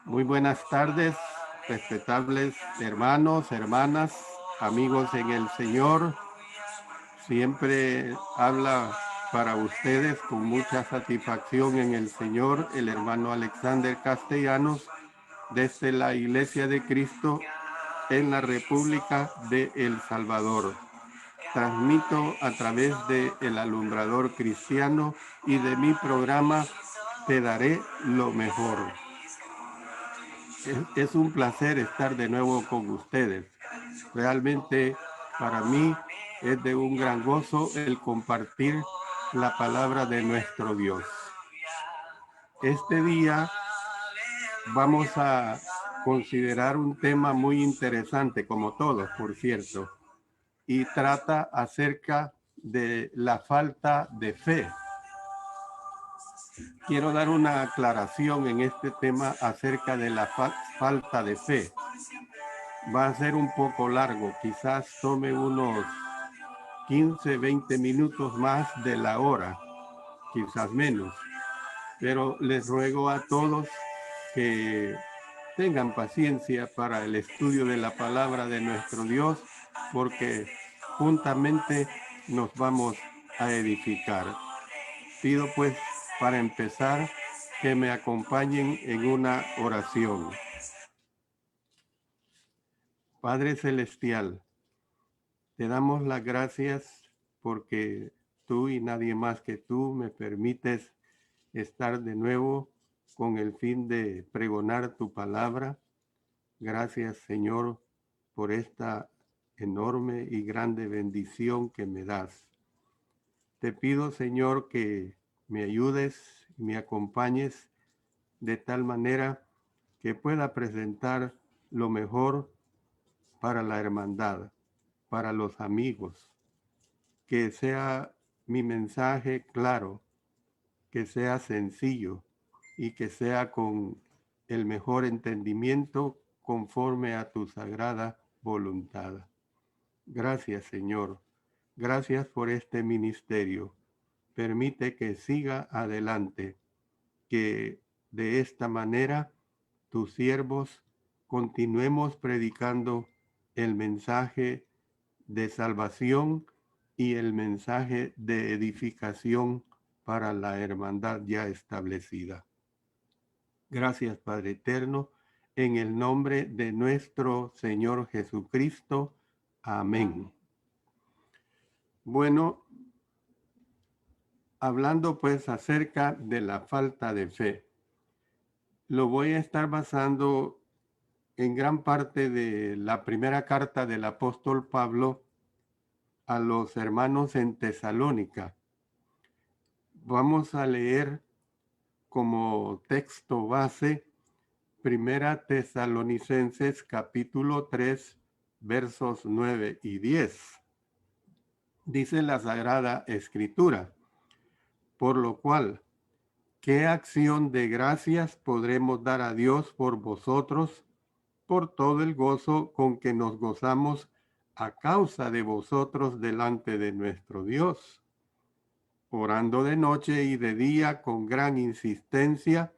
Muy buenas tardes, respetables hermanos, hermanas, amigos en el Señor. Siempre habla para ustedes con mucha satisfacción en el Señor el hermano Alexander Castellanos desde la Iglesia de Cristo en la República de El Salvador. Transmito a través de El Alumbrador Cristiano y de mi programa Te Daré lo Mejor. Es un placer estar de nuevo con ustedes. Realmente para mí es de un gran gozo el compartir la palabra de nuestro Dios. Este día vamos a considerar un tema muy interesante, como todos, por cierto, y trata acerca de la falta de fe. Quiero dar una aclaración en este tema acerca de la falta de fe. Va a ser un poco largo, quizás tome unos 15, 20 minutos más de la hora, quizás menos. Pero les ruego a todos que tengan paciencia para el estudio de la palabra de nuestro Dios, porque juntamente nos vamos a edificar. Pido pues, para empezar, que me acompañen en una oración. Padre Celestial, te damos las gracias porque tú y nadie más que tú me permites estar de nuevo con el fin de pregonar tu palabra. Gracias, Señor, por esta enorme y grande bendición que me das. Te pido, Señor, que me ayudes, me acompañes de tal manera que pueda presentar lo mejor para la hermandad, para los amigos, que sea mi mensaje claro, que sea sencillo y que sea con el mejor entendimiento conforme a tu sagrada voluntad. Gracias, Señor. Gracias por este ministerio. Permite que siga adelante, que de esta manera tus siervos continuemos predicando el mensaje de salvación y el mensaje de edificación para la hermandad ya establecida. Gracias, Padre Eterno, en el nombre de nuestro Señor Jesucristo. Amén. Bueno, hablando pues acerca de la falta de fe, lo voy a estar basando en gran parte de la primera carta del apóstol Pablo a los hermanos en Tesalónica. Vamos a leer como texto base Primera Tesalonicenses capítulo 3, versos 9 y 10. Dice la Sagrada Escritura, por lo cual, ¿qué acción de gracias podremos dar a Dios por vosotros, por todo el gozo con que nos gozamos a causa de vosotros delante de nuestro Dios? Orando de noche y de día con gran insistencia,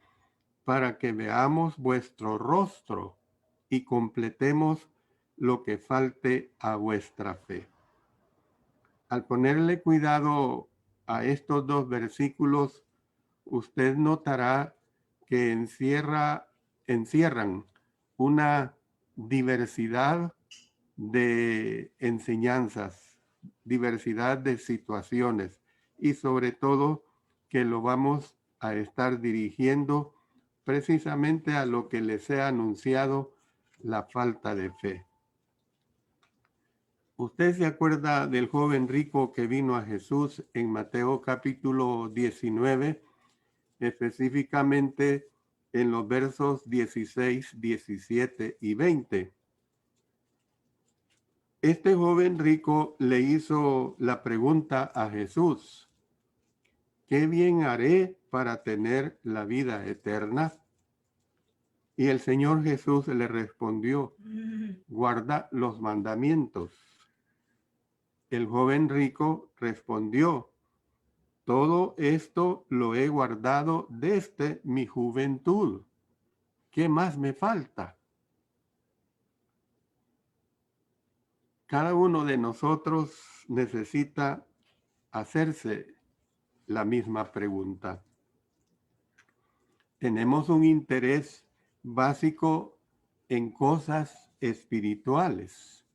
para que veamos vuestro rostro y completemos lo que falte a vuestra fe. Al ponerle cuidado a estos dos versículos, usted notará que encierran una diversidad de enseñanzas, diversidad de situaciones y sobre todo que lo vamos a estar dirigiendo precisamente a lo que les he anunciado, la falta de fe. ¿Usted se acuerda del joven rico que vino a Jesús en Mateo capítulo 19, específicamente en los versos 16, 17 y 20? Este joven rico le hizo la pregunta a Jesús: ¿qué bien haré para tener la vida eterna? Y el Señor Jesús le respondió: guarda los mandamientos. El joven rico respondió: todo esto lo he guardado desde mi juventud. ¿qué más me falta? Cada uno de nosotros necesita hacerse la misma pregunta. Tenemos un interés básico en cosas espirituales.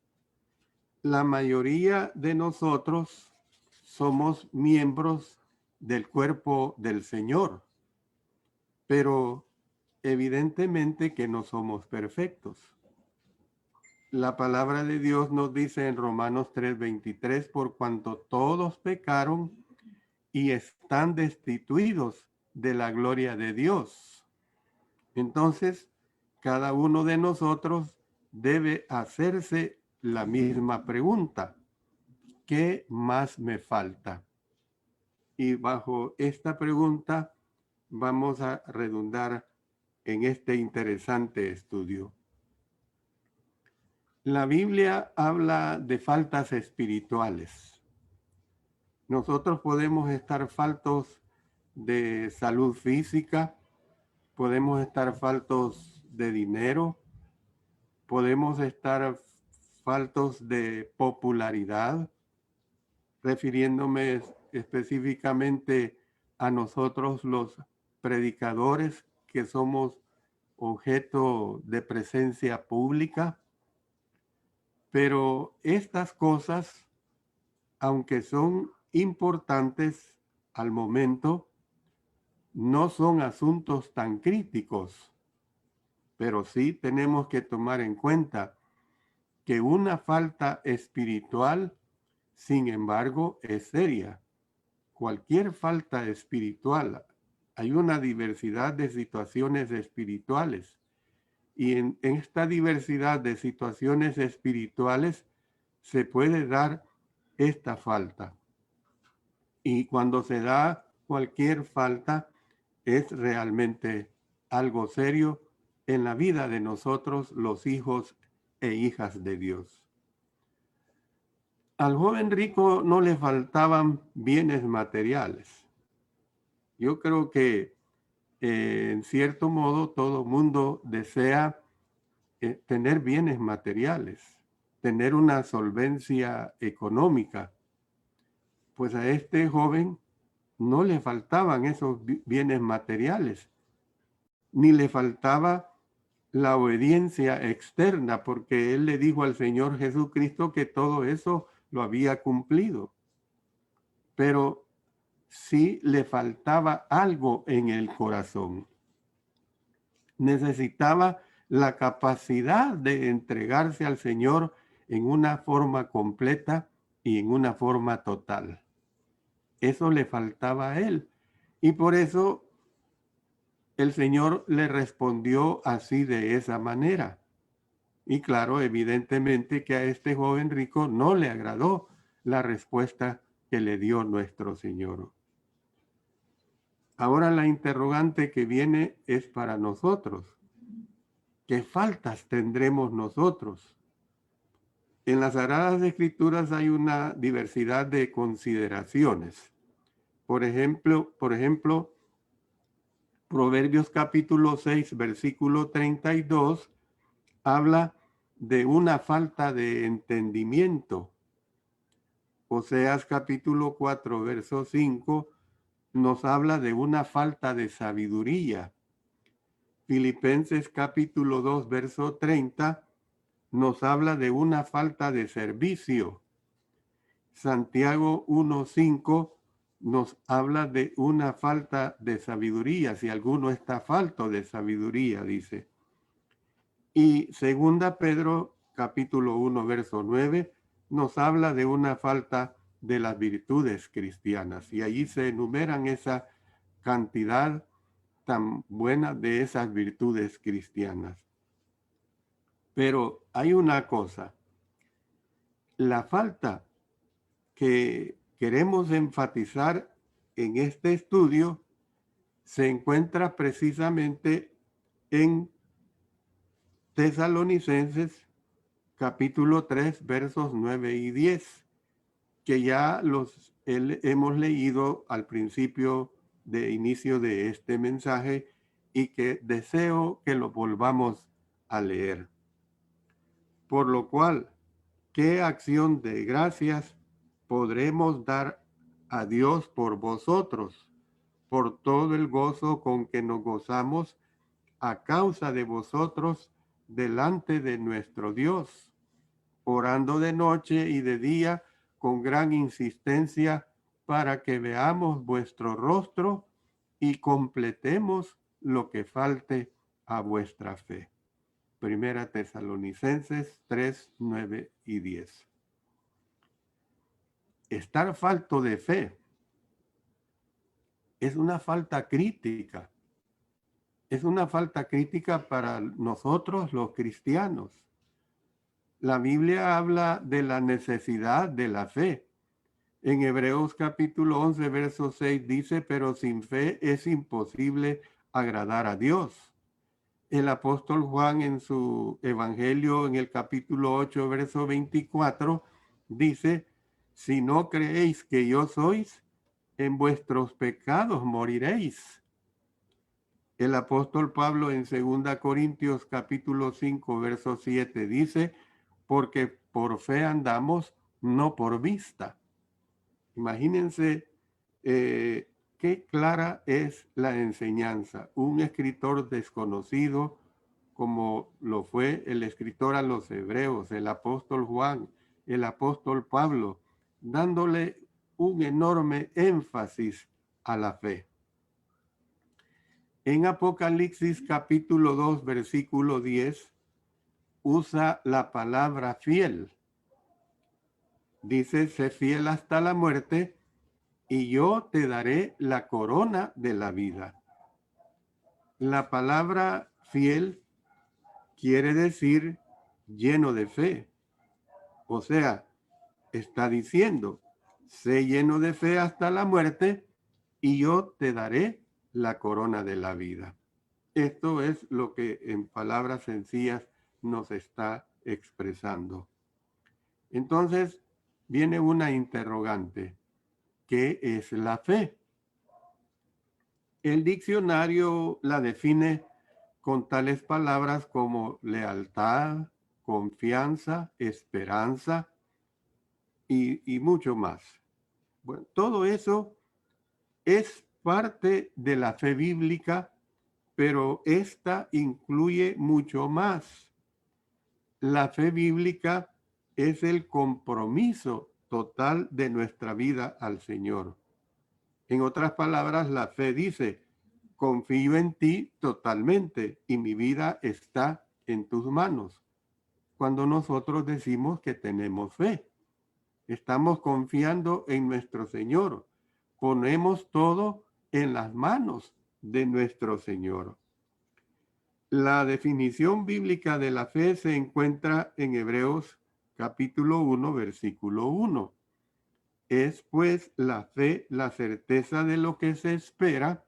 La mayoría de nosotros somos miembros del cuerpo del Señor, pero evidentemente que no somos perfectos. La palabra de Dios nos dice en Romanos 3:23, por cuanto todos pecaron y están destituidos de la gloria de Dios. Entonces, cada uno de nosotros debe hacerse la misma pregunta: ¿qué más me falta? Y bajo esta pregunta vamos a redundar en este interesante estudio. La Biblia habla de faltas espirituales. Nosotros podemos estar faltos de salud física, podemos estar faltos de dinero, podemos estar faltos de popularidad, refiriéndome específicamente a nosotros los predicadores que somos objeto de presencia pública. Pero estas cosas, aunque son importantes al momento, no son asuntos tan críticos, pero sí tenemos que tomar en cuenta que una falta espiritual, sin embargo, es seria. Cualquier falta espiritual, hay una diversidad de situaciones espirituales, y en esta diversidad de situaciones espirituales se puede dar esta falta. Y cuando se da cualquier falta, es realmente algo serio en la vida de nosotros, los hijos e hijas de Dios. Al joven rico no le faltaban bienes materiales. Yo creo que en cierto modo todo mundo desea tener bienes materiales, tener una solvencia económica. Pues a este joven no le faltaban esos bienes materiales, ni le faltaba la obediencia externa, porque él le dijo al Señor Jesucristo que todo eso lo había cumplido. Pero sí le faltaba algo en el corazón. Necesitaba la capacidad de entregarse al Señor en una forma completa y en una forma total. Eso le faltaba a él. Y por eso el Señor le respondió así, de esa manera. Y claro, evidentemente que a este joven rico no le agradó la respuesta que le dio nuestro Señor. Ahora la interrogante que viene es para nosotros. ¿Qué faltas tendremos nosotros? En las Sagradas Escrituras hay una diversidad de consideraciones. Por ejemplo, Proverbios capítulo 6, versículo 32, habla de una falta de entendimiento. Oseas capítulo 4, verso 5, nos habla de una falta de sabiduría. Filipenses capítulo 2, verso 30, nos habla de una falta de servicio. Santiago 1:5 nos habla de una falta de sabiduría, si alguno está falto de sabiduría, dice. Y segunda Pedro capítulo 1, verso 9 nos habla de una falta de las virtudes cristianas, y allí se enumeran esa cantidad tan buena de esas virtudes cristianas. Pero hay una cosa, la falta que queremos enfatizar en este estudio se encuentra precisamente en Tesalonicenses capítulo 3, versos 9 y 10, que ya hemos leído al principio de inicio de este mensaje, y que deseo que lo volvamos a leer. Por lo cual, ¿qué acción de gracias podremos dar a Dios por vosotros, por todo el gozo con que nos gozamos a causa de vosotros delante de nuestro Dios, orando de noche y de día con gran insistencia para que veamos vuestro rostro y completemos lo que falte a vuestra fe? Primera Tesalonicenses 3, 9 y 10. Estar falto de fe es una falta crítica. Es una falta crítica para nosotros los cristianos. La Biblia habla de la necesidad de la fe. En Hebreos capítulo 11, verso 6 dice, pero sin fe es imposible agradar a Dios. El apóstol Juan en su evangelio en el capítulo 8, verso 24 dice, si no creéis que yo sois, en vuestros pecados moriréis. El apóstol Pablo en 2 Corintios capítulo 5, verso 7 dice, porque por fe andamos, no por vista. Imagínense qué clara es la enseñanza. Un escritor desconocido, como lo fue el escritor a los hebreos, el apóstol Juan, el apóstol Pablo, dándole un enorme énfasis a la fe. En Apocalipsis capítulo 2, versículo 10, usa la palabra fiel. Dice, sé fiel hasta la muerte y yo te daré la corona de la vida. La palabra fiel quiere decir lleno de fe. O sea, está diciendo, sé lleno de fe hasta la muerte y yo te daré la corona de la vida. Esto es lo que en palabras sencillas nos está expresando. Entonces, viene una interrogante. ¿Qué es la fe? El diccionario la define con tales palabras como lealtad, confianza, esperanza y mucho más. Bueno, todo eso es parte de la fe bíblica, pero esta incluye mucho más. La fe bíblica es el compromiso total de nuestra vida al Señor. En otras palabras, la fe dice, confío en ti totalmente y mi vida está en tus manos. Cuando nosotros decimos que tenemos fe, estamos confiando en nuestro Señor. Ponemos todo en las manos de nuestro Señor. La definición bíblica de la fe se encuentra en Hebreos capítulo 1, versículo 1. Es pues la fe la certeza de lo que se espera,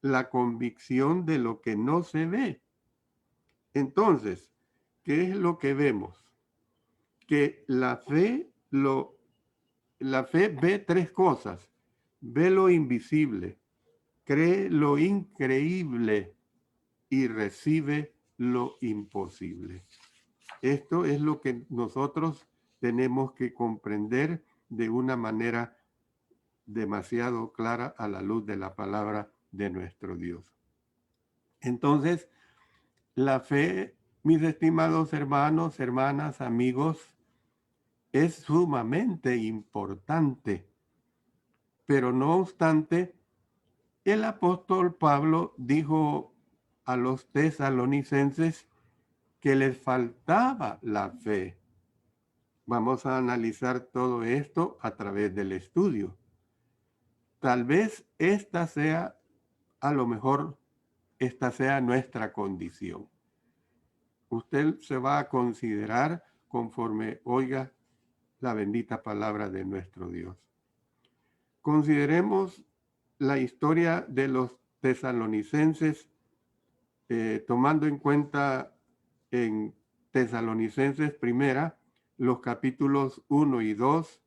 la convicción de lo que no se ve. Entonces, ¿qué es lo que vemos? Que la fe ve tres cosas. Ve lo invisible, cree lo increíble y recibe lo imposible. Esto es lo que nosotros tenemos que comprender de una manera demasiado clara a la luz de la palabra de nuestro Dios. Entonces, la fe, mis estimados hermanos, hermanas, amigos, es sumamente importante. Pero no obstante, el apóstol Pablo dijo a los tesalonicenses que les faltaba la fe. Vamos a analizar todo esto a través del estudio. Tal vez esta sea, a lo mejor, esta sea nuestra condición. Usted se va a considerar conforme oiga la bendita palabra de nuestro Dios. Consideremos la historia de los tesalonicenses, tomando en cuenta en Tesalonicenses primera, los capítulos 1 y 2,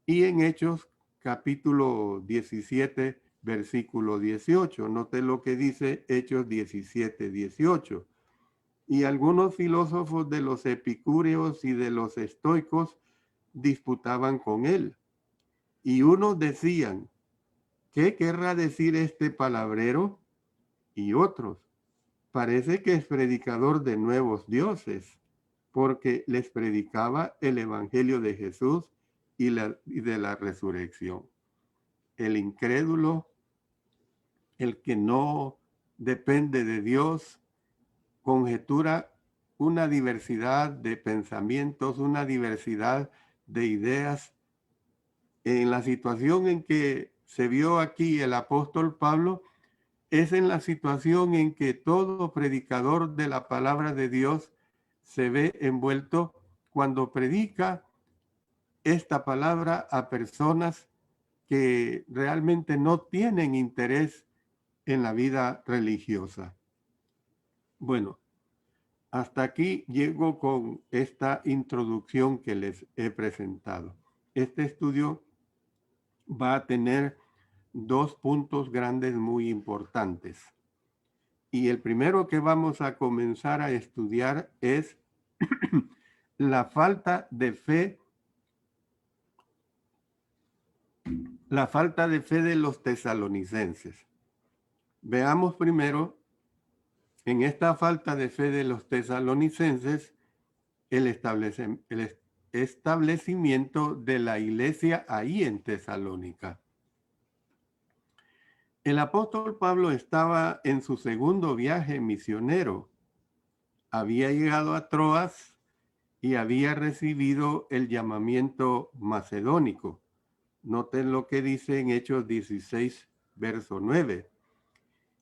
y en Hechos capítulo 17, versículo 18. Note lo que dice Hechos 17, 18. Y algunos filósofos de los epicúreos y de los estoicos disputaban con él. Y unos decían, ¿qué querrá decir este palabrero? Y otros, parece que es predicador de nuevos dioses, porque les predicaba el evangelio de Jesús y de la resurrección. El incrédulo, el que no depende de Dios, conjetura una diversidad de pensamientos, una diversidad de ideas. En la situación en que se vio aquí el apóstol Pablo, es en la situación en que todo predicador de la palabra de Dios se ve envuelto cuando predica esta palabra a personas que realmente no tienen interés en la vida religiosa. Bueno, hasta aquí llego con esta introducción que les he presentado. Este estudio va a tener dos puntos grandes muy importantes. Y el primero que vamos a comenzar a estudiar es la falta de fe, de los tesalonicenses. Veamos primero en esta falta de fe de los tesalonicenses el establecimiento de la iglesia ahí en Tesalónica. El apóstol Pablo estaba en su segundo viaje misionero. Había llegado a Troas y había recibido el llamamiento macedónico. Noten lo que dice en Hechos 16, verso 9.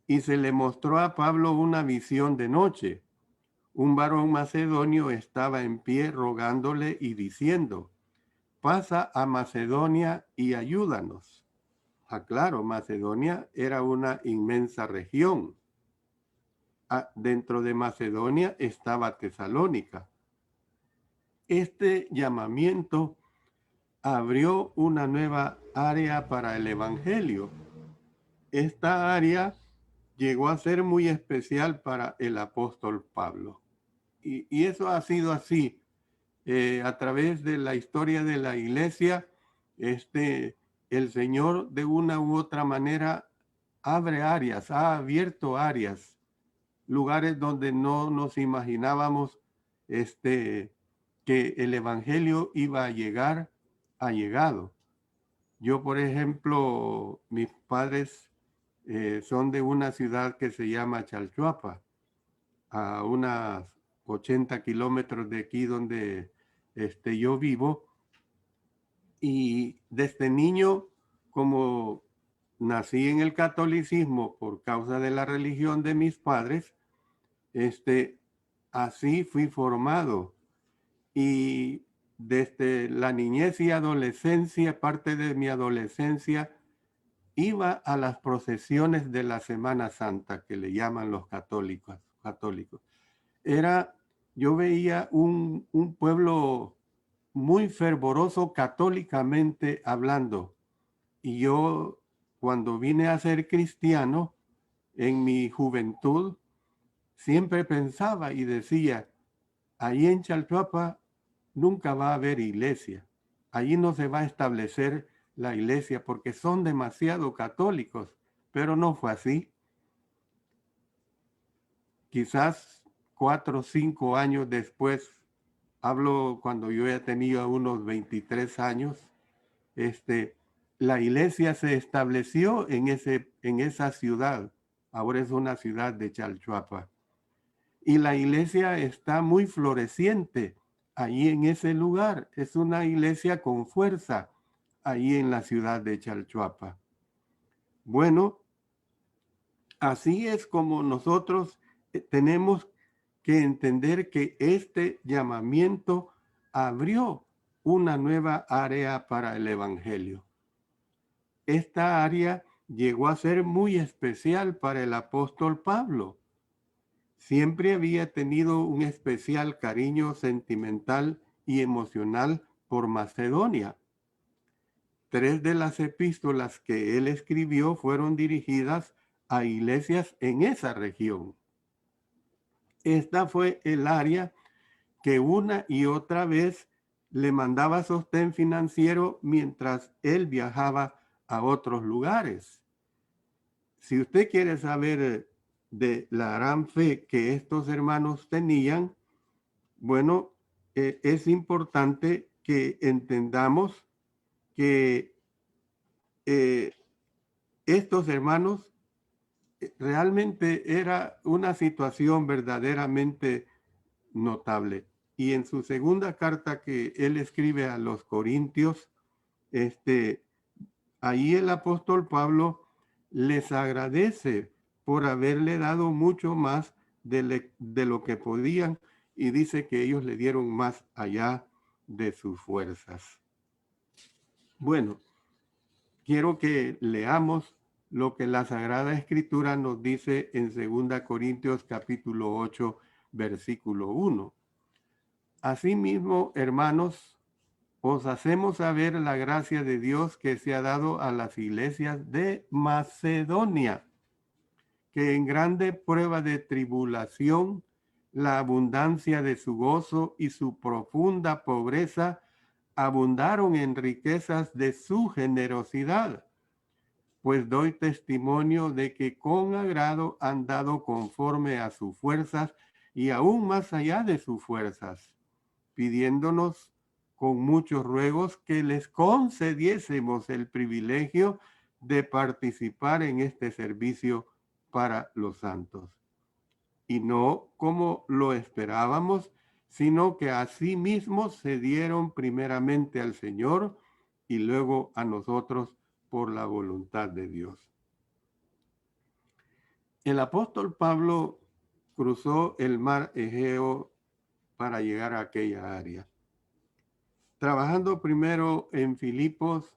Y se le mostró a Pablo una visión de noche. Un varón macedonio estaba en pie rogándole y diciendo, pasa a Macedonia y ayúdanos. Claro, Macedonia era una inmensa región. Dentro de Macedonia estaba Tesalónica. Este llamamiento abrió una nueva área para el evangelio. Esta área llegó a ser muy especial para el apóstol Pablo. Y eso ha sido así. A través de la historia de la iglesia, el Señor de una u otra manera abre áreas, ha abierto áreas, lugares donde no nos imaginábamos que el evangelio iba a llegar, ha llegado. Yo, por ejemplo, mis padres son de una ciudad que se llama Chalchuapa, a unas 80 kilómetros de aquí donde yo vivo. Y desde niño, como nací en el catolicismo por causa de la religión de mis padres, así fui formado. Y desde la niñez y adolescencia, parte de mi adolescencia, iba a las procesiones de la Semana Santa, que le llaman los católicos. Yo veía un pueblo muy fervoroso católicamente hablando. Y yo, cuando vine a ser cristiano, en mi juventud, siempre pensaba y decía, ahí en Chalchuapa nunca va a haber iglesia. Allí no se va a establecer la iglesia porque son demasiado católicos. Pero no fue así. Quizás 4 o 5 años después, hablo cuando yo ya tenía unos 23 años, la iglesia se estableció en esa ciudad. Ahora es una ciudad de Chalchuapa. Y la iglesia está muy floreciente allí en ese lugar. Es una iglesia con fuerza allí en la ciudad de Chalchuapa. Bueno, así es como nosotros tenemos que entender que este llamamiento abrió una nueva área para el evangelio. Esta área llegó a ser muy especial para el apóstol Pablo. Siempre había tenido un especial cariño sentimental y emocional por Macedonia. 3 de las epístolas que él escribió fueron dirigidas a iglesias en esa región. Esta fue el área que una y otra vez le mandaba sostén financiero mientras él viajaba a otros lugares. Si usted quiere saber de la gran fe que estos hermanos tenían, bueno, es importante que entendamos que estos hermanos realmente era una situación verdaderamente notable. Y en su segunda carta que él escribe a los Corintios, ahí el apóstol Pablo les agradece por haberle dado mucho más de lo que podían y dice que ellos le dieron más allá de sus fuerzas. Bueno, quiero que leamos lo que la Sagrada Escritura nos dice en 2 Corintios capítulo 8, versículo 1. Asimismo, hermanos, os hacemos saber la gracia de Dios que se ha dado a las iglesias de Macedonia, que en grande prueba de tribulación, la abundancia de su gozo y su profunda pobreza abundaron en riquezas de su generosidad. Pues doy testimonio de que con agrado han dado conforme a sus fuerzas y aún más allá de sus fuerzas, pidiéndonos con muchos ruegos que les concediésemos el privilegio de participar en este servicio para los santos. Y no como lo esperábamos, sino que a sí mismos se dieron primeramente al Señor y luego a nosotros por la voluntad de Dios. El apóstol Pablo cruzó el mar Egeo para llegar a aquella área. Trabajando primero en Filipos,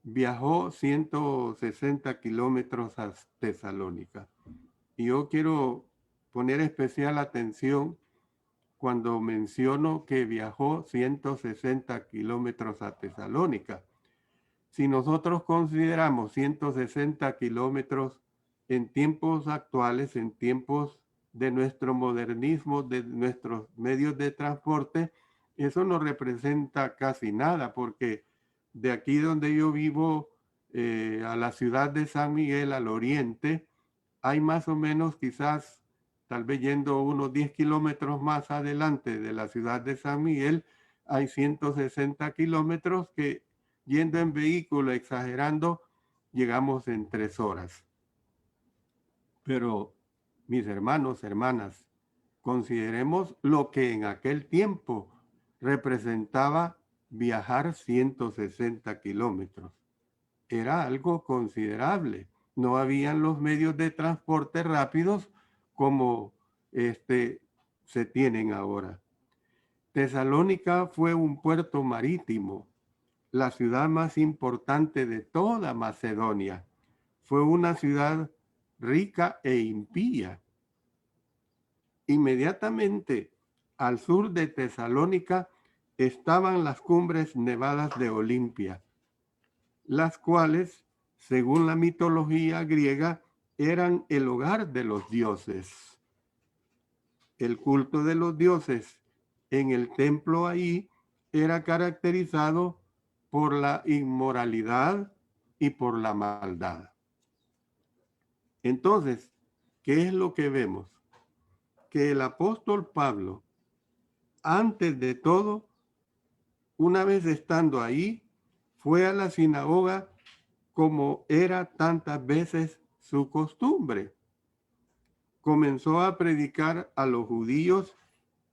viajó 160 kilómetros a Tesalónica. Y yo quiero poner especial atención cuando menciono que viajó 160 kilómetros a Tesalónica. Si nosotros consideramos 160 kilómetros en tiempos actuales, en tiempos de nuestro modernismo, de nuestros medios de transporte, eso no representa casi nada, porque de aquí donde yo vivo, a la ciudad de San Miguel, al oriente, hay más o menos quizás, tal vez yendo unos 10 kilómetros más adelante de la ciudad de San Miguel, hay 160 kilómetros que yendo en vehículo, exagerando, llegamos en 3 horas. Pero, mis hermanos, hermanas, consideremos lo que en aquel tiempo representaba viajar 160 kilómetros. Era algo considerable. No habían los medios de transporte rápidos como se tienen ahora. Tesalónica fue un puerto marítimo, la ciudad más importante de toda Macedonia. Fue una ciudad rica e impía. Inmediatamente al sur de Tesalónica estaban las cumbres nevadas de Olimpia, las cuales, según la mitología griega, eran el hogar de los dioses. El culto de los dioses en el templo ahí era caracterizado por la inmoralidad y por la maldad. Entonces, ¿qué es lo que vemos? Que el apóstol Pablo, antes de todo, una vez estando ahí, fue a la sinagoga como era tantas veces su costumbre. Comenzó a predicar a los judíos,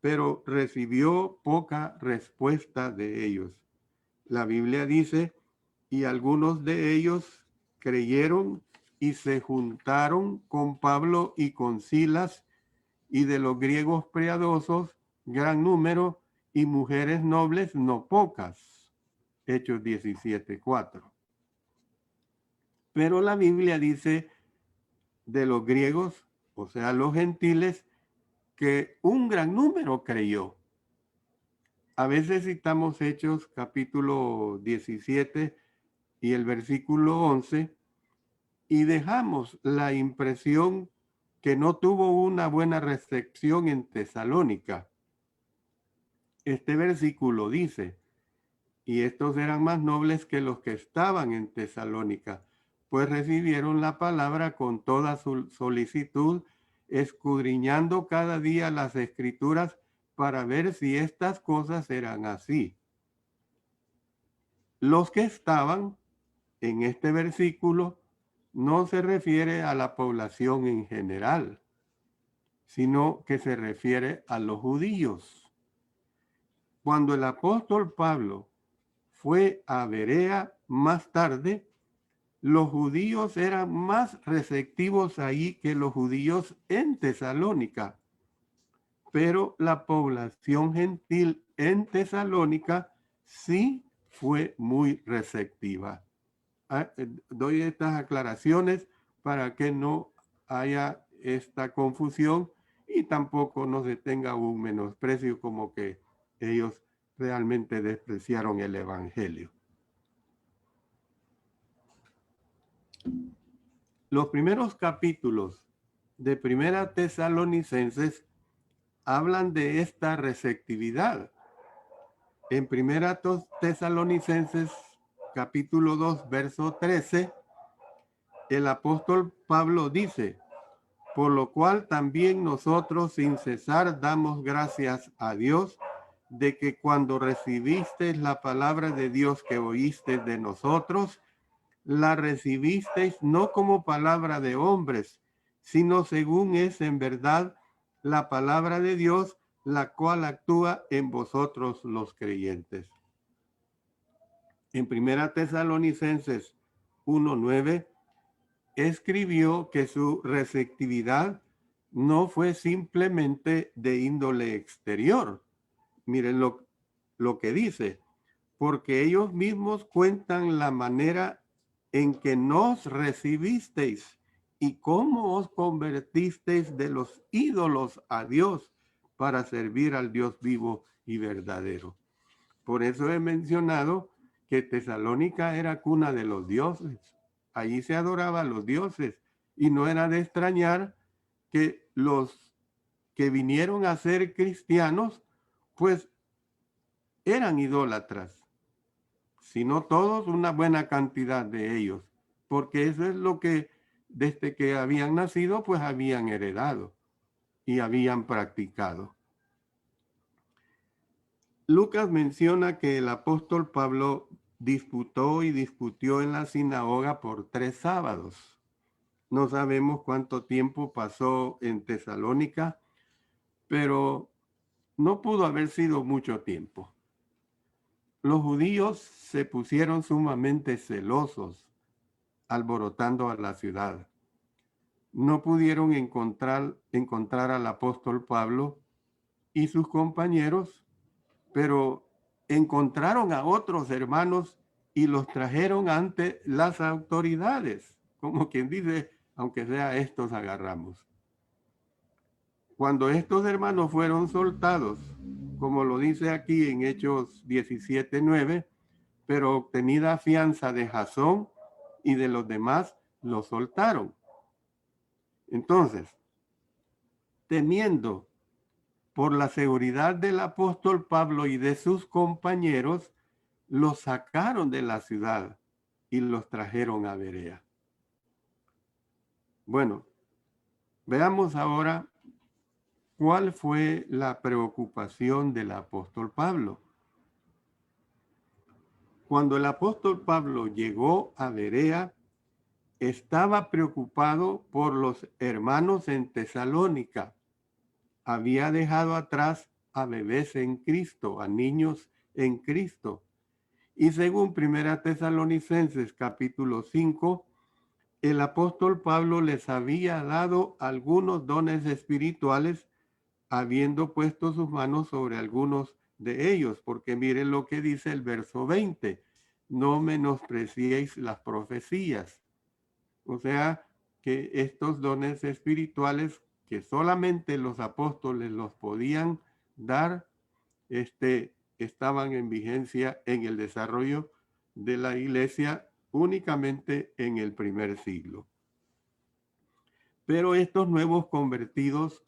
pero recibió poca respuesta de ellos. La Biblia dice, y algunos de ellos creyeron y se juntaron con Pablo y con Silas, y de los griegos piadosos gran número, y mujeres nobles no pocas. Hechos 17:4. Pero la Biblia dice de los griegos, o sea, los gentiles, que un gran número creyó. A veces citamos Hechos capítulo 17 y el versículo 11, y dejamos la impresión que no tuvo una buena recepción en Tesalónica. Este versículo dice: y estos eran más nobles que los que estaban en Tesalónica, pues recibieron la palabra con toda su solicitud, escudriñando cada día las escrituras para ver si estas cosas eran así. Los que estaban en este versículo no se refiere a la población en general, sino que se refiere a los judíos. Cuando el apóstol Pablo fue a Berea más tarde, los judíos eran más receptivos ahí que los judíos en Tesalónica, pero la población gentil en Tesalónica sí fue muy receptiva. Doy estas aclaraciones para que no haya esta confusión y tampoco no se tenga un menosprecio como que ellos realmente despreciaron el evangelio. Los primeros capítulos de Primera Tesalonicenses hablan de esta receptividad. En Primera Tesalonicenses capítulo 2, verso 13, el apóstol Pablo dice: por lo cual también nosotros sin cesar damos gracias a Dios de que cuando recibisteis la palabra de Dios que oísteis de nosotros, la recibisteis no como palabra de hombres, sino según es en verdad la palabra de Dios, la cual actúa en vosotros los creyentes. En Primera Tesalonicenses 1:9 escribió que su receptividad no fue simplemente de índole exterior. Miren lo que dice: porque ellos mismos cuentan la manera en que nos recibisteis y cómo os convertisteis de los ídolos a Dios para servir al Dios vivo y verdadero. Por eso he mencionado que Tesalónica era cuna de los dioses. Allí se adoraba a los dioses y no era de extrañar que los que vinieron a ser cristianos, pues eran idólatras. Si no todos, una buena cantidad de ellos, porque eso es lo que desde que habían nacido, pues habían heredado y habían practicado. Lucas menciona que el apóstol Pablo disputó y discutió en la sinagoga por 3 sábados. No sabemos cuánto tiempo pasó en Tesalónica, pero no pudo haber sido mucho tiempo. Los judíos se pusieron sumamente celosos, alborotando a la ciudad. No pudieron encontrar al apóstol Pablo y sus compañeros, pero encontraron a otros hermanos y los trajeron ante las autoridades, como quien dice, aunque sea estos agarramos. Cuando estos hermanos fueron soltados, como lo dice aquí en Hechos 17:9, pero obtenida fianza de Jasón y de los demás, los soltaron. Entonces, temiendo por la seguridad del apóstol Pablo y de sus compañeros, los sacaron de la ciudad y los trajeron a Berea. Bueno, veamos ahora cuál fue la preocupación del apóstol Pablo. Cuando el apóstol Pablo llegó a Berea, estaba preocupado por los hermanos en Tesalónica. Había dejado atrás a bebés en Cristo, a niños en Cristo. Y según Primera Tesalonicenses capítulo 5, el apóstol Pablo les había dado algunos dones espirituales, habiendo puesto sus manos sobre algunos de ellos, porque miren lo que dice el verso 20: no menospreciéis las profecías. O sea, que estos dones espirituales que solamente los apóstoles los podían dar, estaban en vigencia en el desarrollo de la iglesia únicamente en el primer siglo. Pero estos nuevos convertidos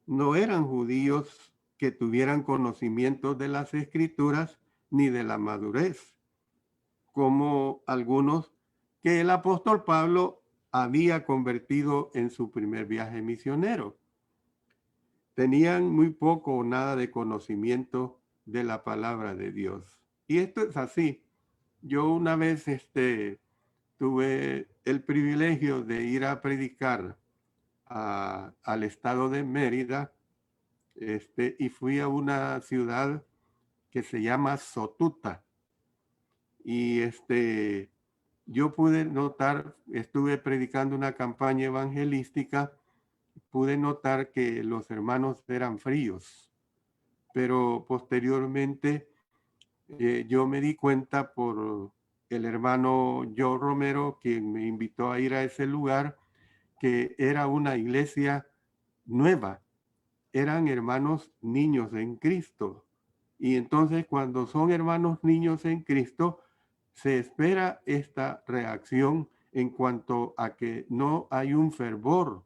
no eran judíos que tuvieran conocimiento de las escrituras ni de la madurez, como algunos que el apóstol Pablo había convertido en su primer viaje misionero. Tenían muy poco o nada de conocimiento de la palabra de Dios. Y esto es así. Yo una vez tuve el privilegio de ir a predicar al estado de Mérida, y fui a una ciudad que se llama Sotuta. Y yo pude notar, estuve predicando una campaña evangelística, pude notar que los hermanos eran fríos, pero posteriormente yo me di cuenta por el hermano Joe Romero, quien me invitó a ir a ese lugar, que era una iglesia nueva, eran hermanos niños en Cristo. Y entonces cuando son hermanos niños en Cristo, se espera esta reacción en cuanto a que no hay un fervor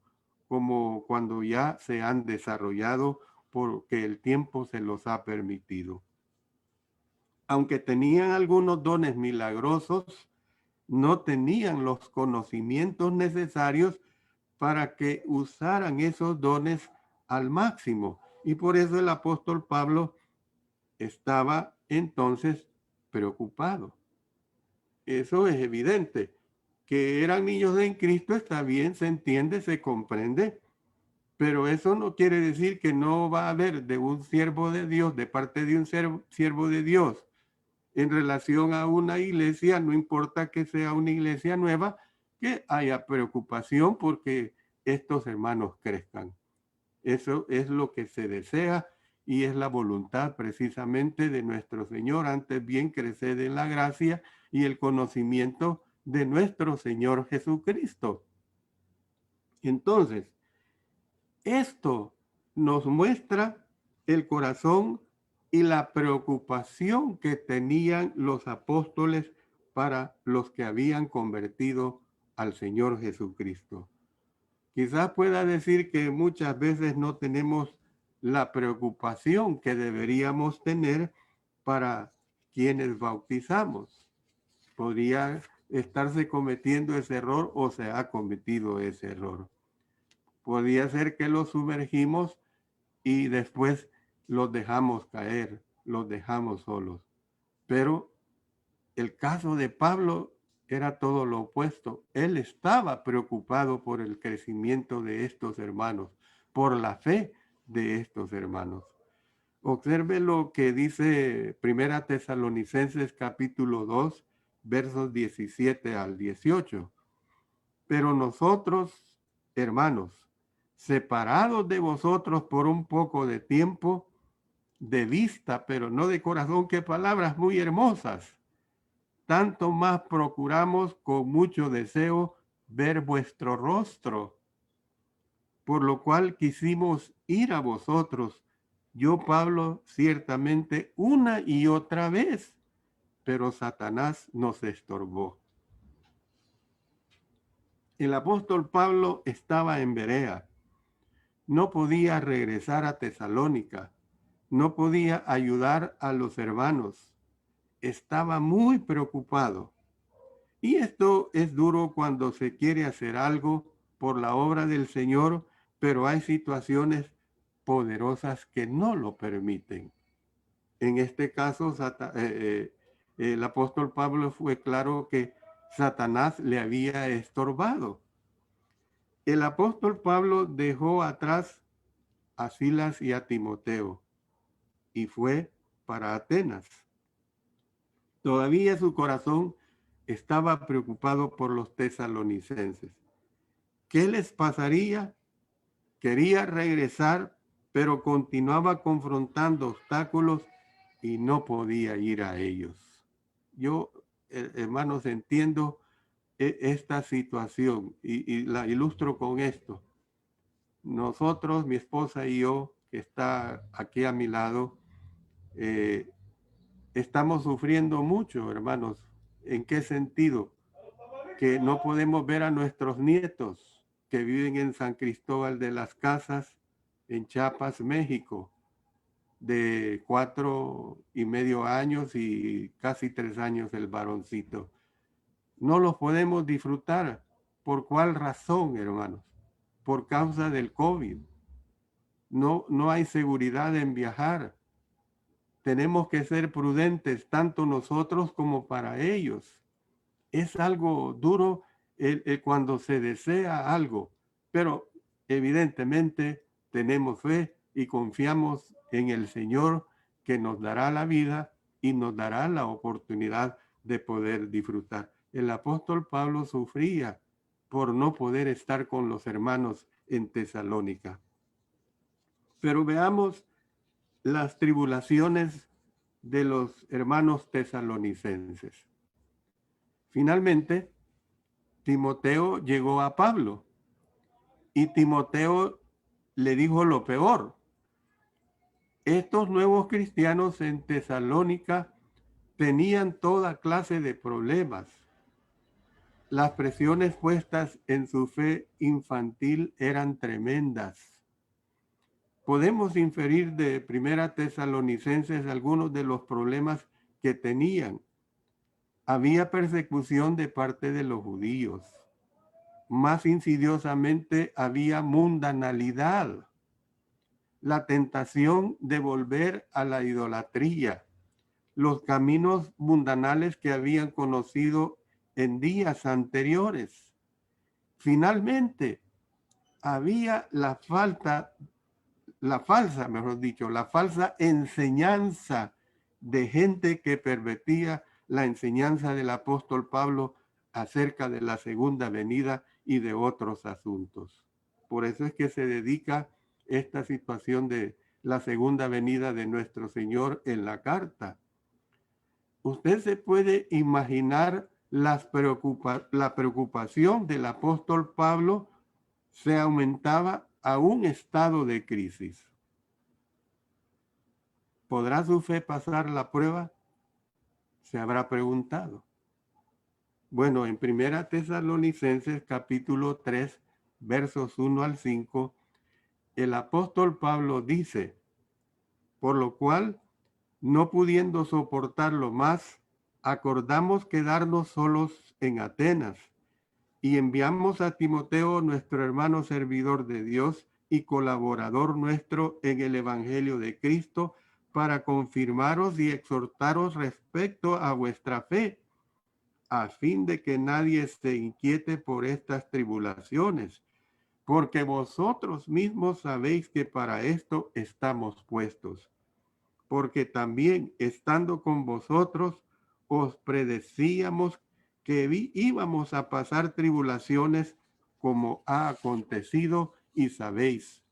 como cuando ya se han desarrollado porque el tiempo se los ha permitido. Aunque tenían algunos dones milagrosos, no tenían los conocimientos necesarios para que usaran esos dones al máximo. Y por eso el apóstol Pablo estaba entonces preocupado. Eso es evidente. Que eran niños en Cristo está bien, se entiende, se comprende, pero eso no quiere decir que no va a haber de un siervo de Dios, de parte de un siervo de Dios, en relación a una iglesia, no importa que sea una iglesia nueva, que haya preocupación porque estos hermanos crezcan. Eso es lo que se desea y es la voluntad precisamente de nuestro Señor. Antes bien, crecer en la gracia y el conocimiento de nuestro Señor Jesucristo. Entonces, esto nos muestra el corazón y la preocupación que tenían los apóstoles para los que habían convertido al Señor Jesucristo. Quizás pueda decir que muchas veces no tenemos la preocupación que deberíamos tener para quienes bautizamos. Podría estarse cometiendo ese error o se ha cometido ese error. Podría ser que los sumergimos y después los dejamos caer, los dejamos solos. Pero el caso de Pablo era todo lo opuesto. Él estaba preocupado por el crecimiento de estos hermanos, por la fe de estos hermanos. Observe lo que dice Primera Tesalonicenses capítulo 2, versos 17 al 18. Pero nosotros, hermanos, separados de vosotros por un poco de tiempo, de vista, pero no de corazón, que palabras muy hermosas. Tanto más procuramos con mucho deseo ver vuestro rostro, por lo cual quisimos ir a vosotros, yo Pablo, ciertamente una y otra vez, pero Satanás nos estorbó. El apóstol Pablo estaba en Berea, no podía regresar a Tesalónica, no podía ayudar a los hermanos, estaba muy preocupado. Y esto es duro cuando se quiere hacer algo por la obra del Señor, pero hay situaciones poderosas que no lo permiten. En este caso, el apóstol Pablo fue claro que Satanás le había estorbado. El apóstol Pablo dejó atrás a Silas y a Timoteo y fue para Atenas. Todavía su corazón estaba preocupado por los tesalonicenses. ¿Qué les pasaría? Quería regresar, pero continuaba confrontando obstáculos y no podía ir a ellos. Yo, hermanos, entiendo esta situación y la ilustro con esto. Nosotros, mi esposa y yo, que está aquí a mi lado, estamos sufriendo mucho, hermanos. ¿En qué sentido? que no podemos ver a nuestros nietos que viven en San Cristóbal de las Casas, en Chiapas, México, de 4 y medio años y casi 3 años el varoncito. No los podemos disfrutar. ¿Por cuál razón, hermanos? Por causa del COVID. No hay seguridad en viajar. Tenemos que ser prudentes, tanto nosotros como para ellos. Es algo duro cuando se desea algo, pero evidentemente tenemos fe y confiamos en el Señor, que nos dará la vida y nos dará la oportunidad de poder disfrutar. El apóstol Pablo sufría por no poder estar con los hermanos en Tesalónica. Pero veamos las tribulaciones de los hermanos tesalonicenses. Finalmente, Timoteo llegó a Pablo y Timoteo le dijo lo peor. Estos nuevos cristianos en Tesalónica tenían toda clase de problemas. Las presiones puestas en su fe infantil eran tremendas. Podemos inferir de Primera Tesalonicenses algunos de los problemas que tenían. Había persecución de parte de los judíos. Más insidiosamente había mundanalidad, la tentación de volver a la idolatría, los caminos mundanales que habían conocido en días anteriores. Finalmente, había la falsa enseñanza de gente que pervertía la enseñanza del apóstol Pablo acerca de la segunda venida y de otros asuntos. Por eso es que se dedica esta situación de la segunda venida de nuestro Señor en la carta. Usted se puede imaginar la preocupación del apóstol Pablo se aumentaba a un estado de crisis. ¿Podrá su fe pasar la prueba? Se habrá preguntado. Bueno, en Primera Tesalonicenses capítulo 3, versos 1 al 5, el apóstol Pablo dice: por lo cual, no pudiendo soportarlo más, acordamos quedarnos solos en Atenas y enviamos a Timoteo, nuestro hermano servidor de Dios y colaborador nuestro en el Evangelio de Cristo, para confirmaros y exhortaros respecto a vuestra fe, a fin de que nadie se inquiete por estas tribulaciones, porque vosotros mismos sabéis que para esto estamos puestos. Porque también estando con vosotros os predecíamos que íbamos a pasar tribulaciones, como ha acontecido y sabéis.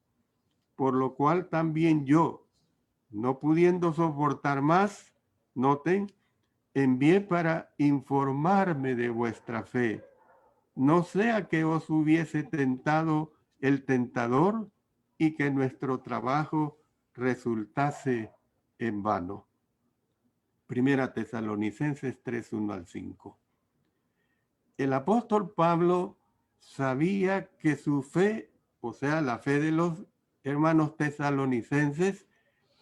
Por lo cual también yo, no pudiendo soportar más, noten, envié para informarme de vuestra fe, no sea que os hubiese tentado el tentador y que nuestro trabajo resultase en vano. Primera Tesalonicenses 3, 1 al 5. El apóstol Pablo sabía que su fe, o sea, la fe de los hermanos tesalonicenses,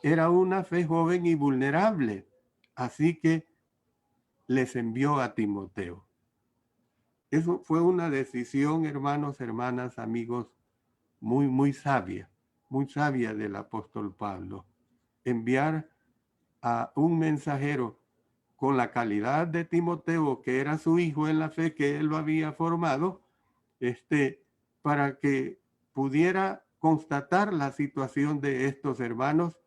era una fe joven y vulnerable. Así que les envió a Timoteo. Eso fue una decisión, hermanos, hermanas, amigos, muy sabia del apóstol Pablo. Enviar a un mensajero con la calidad de Timoteo, que era su hijo en la fe, que él lo había formado, para que pudiera constatar la situación de estos hermanos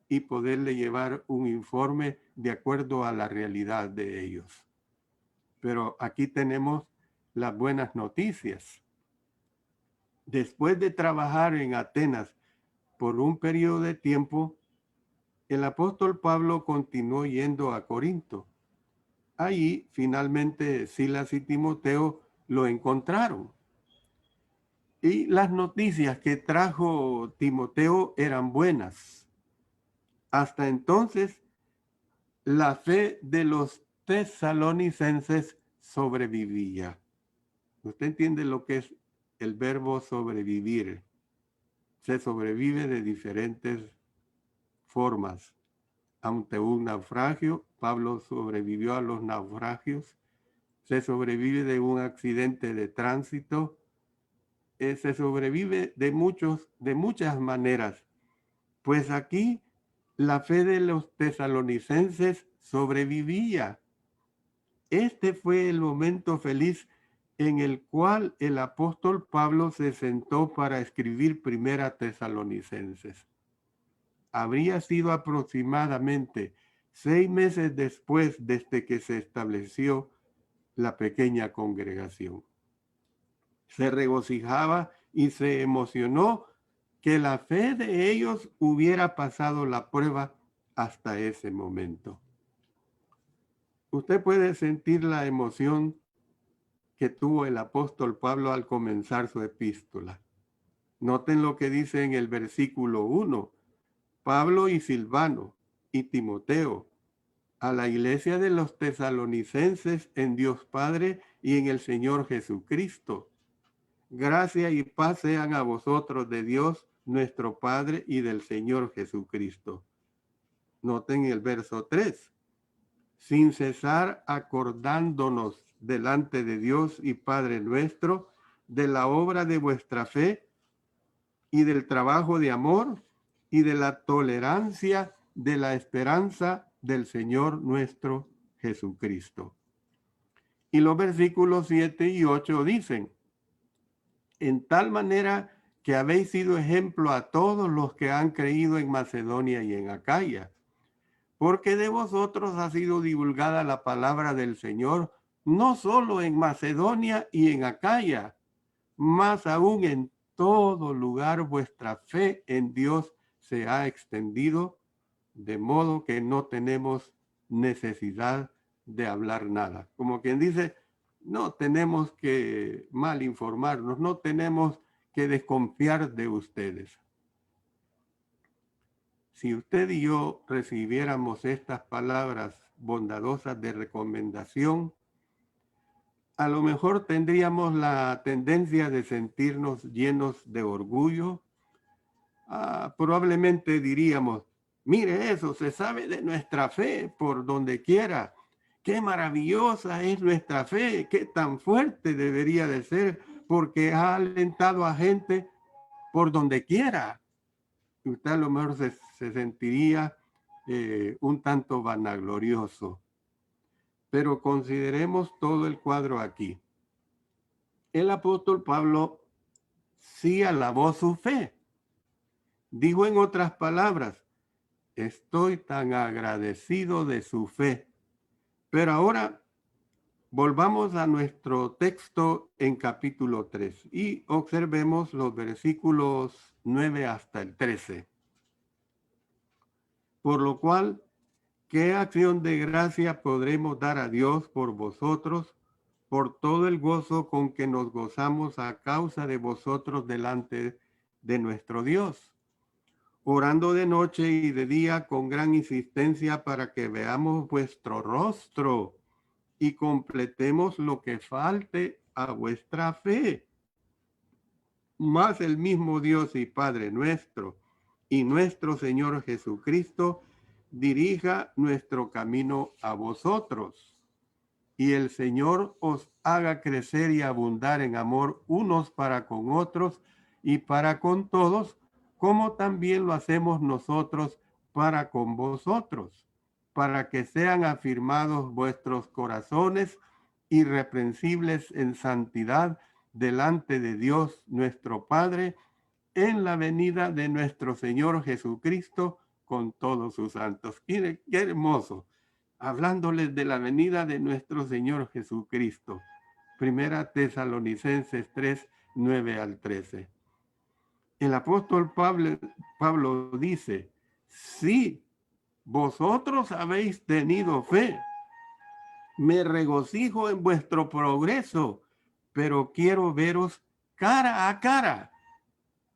y poderle llevar un informe de acuerdo a la realidad de ellos. Pero aquí tenemos las buenas noticias. Después de trabajar en Atenas por un periodo de tiempo, el apóstol Pablo continuó yendo a Corinto. Allí finalmente Silas y Timoteo lo encontraron. Y las noticias que trajo Timoteo eran buenas. Hasta entonces, la fe de los tesalonicenses sobrevivía. Usted entiende lo que es el verbo sobrevivir. Se sobrevive de diferentes formas. Ante un naufragio, Pablo sobrevivió a los naufragios. Se sobrevive de un accidente de tránsito. Se sobrevive de muchas maneras. Pues aquí la fe de los tesalonicenses sobrevivía. Este fue el momento feliz en el cual el apóstol Pablo se sentó para escribir Primera Tesalonicenses. Habría sido aproximadamente 6 meses después desde que se estableció la pequeña congregación. Se regocijaba y se emocionó que la fe de ellos hubiera pasado la prueba hasta ese momento. Usted puede sentir la emoción que tuvo el apóstol Pablo al comenzar su epístola. Noten lo que dice en el versículo 1. Pablo y Silvano y Timoteo, a la iglesia de los tesalonicenses en Dios Padre y en el Señor Jesucristo. Gracia y paz sean a vosotros de Dios nuestro Padre y del Señor Jesucristo. Noten el verso 3. Sin cesar acordándonos delante de Dios y Padre nuestro de la obra de vuestra fe y del trabajo de amor y de la tolerancia de la esperanza del Señor nuestro Jesucristo. Y los versículos 7 y 8 dicen, en tal manera que habéis sido ejemplo a todos los que han creído en Macedonia y en Acaya, porque de vosotros ha sido divulgada la palabra del Señor, no solo en Macedonia y en Acaya, más aún en todo lugar vuestra fe en Dios se ha extendido, de modo que no tenemos necesidad de hablar nada. Como quien dice, no tenemos que mal informarnos, no tenemos que desconfiar de ustedes. Si usted y yo recibiéramos estas palabras bondadosas de recomendación, a lo mejor tendríamos la tendencia de sentirnos llenos de orgullo. Probablemente diríamos, mire eso, se sabe de nuestra fe por donde quiera. Qué maravillosa es nuestra fe, qué tan fuerte debería de ser, porque ha alentado a gente por donde quiera. Usted a lo mejor se sentiría un tanto vanaglorioso. Pero consideremos todo el cuadro aquí. El apóstol Pablo sí alabó su fe. Dijo en otras palabras, estoy tan agradecido de su fe. Pero ahora volvamos a nuestro texto en capítulo 3 y observemos los versículos 9 hasta el 13. Por lo cual, ¿qué acción de gracia podremos dar a Dios por vosotros, por todo el gozo con que nos gozamos a causa de vosotros delante de nuestro Dios? Orando de noche y de día con gran insistencia para que veamos vuestro rostro y completemos lo que falte a vuestra fe. Mas el mismo Dios y Padre nuestro y nuestro Señor Jesucristo dirija nuestro camino a vosotros. Y el Señor os haga crecer y abundar en amor unos para con otros y para con todos, como también lo hacemos nosotros para con vosotros, para que sean afirmados vuestros corazones irreprensibles en santidad delante de Dios nuestro Padre, en la venida de nuestro Señor Jesucristo con todos sus santos. Mire, qué hermoso. Hablándoles de la venida de nuestro Señor Jesucristo. Primera Tesalonicenses 3, 9 al 13. El apóstol Pablo dice, sí, vosotros habéis tenido fe. Me regocijo en vuestro progreso, pero quiero veros cara a cara.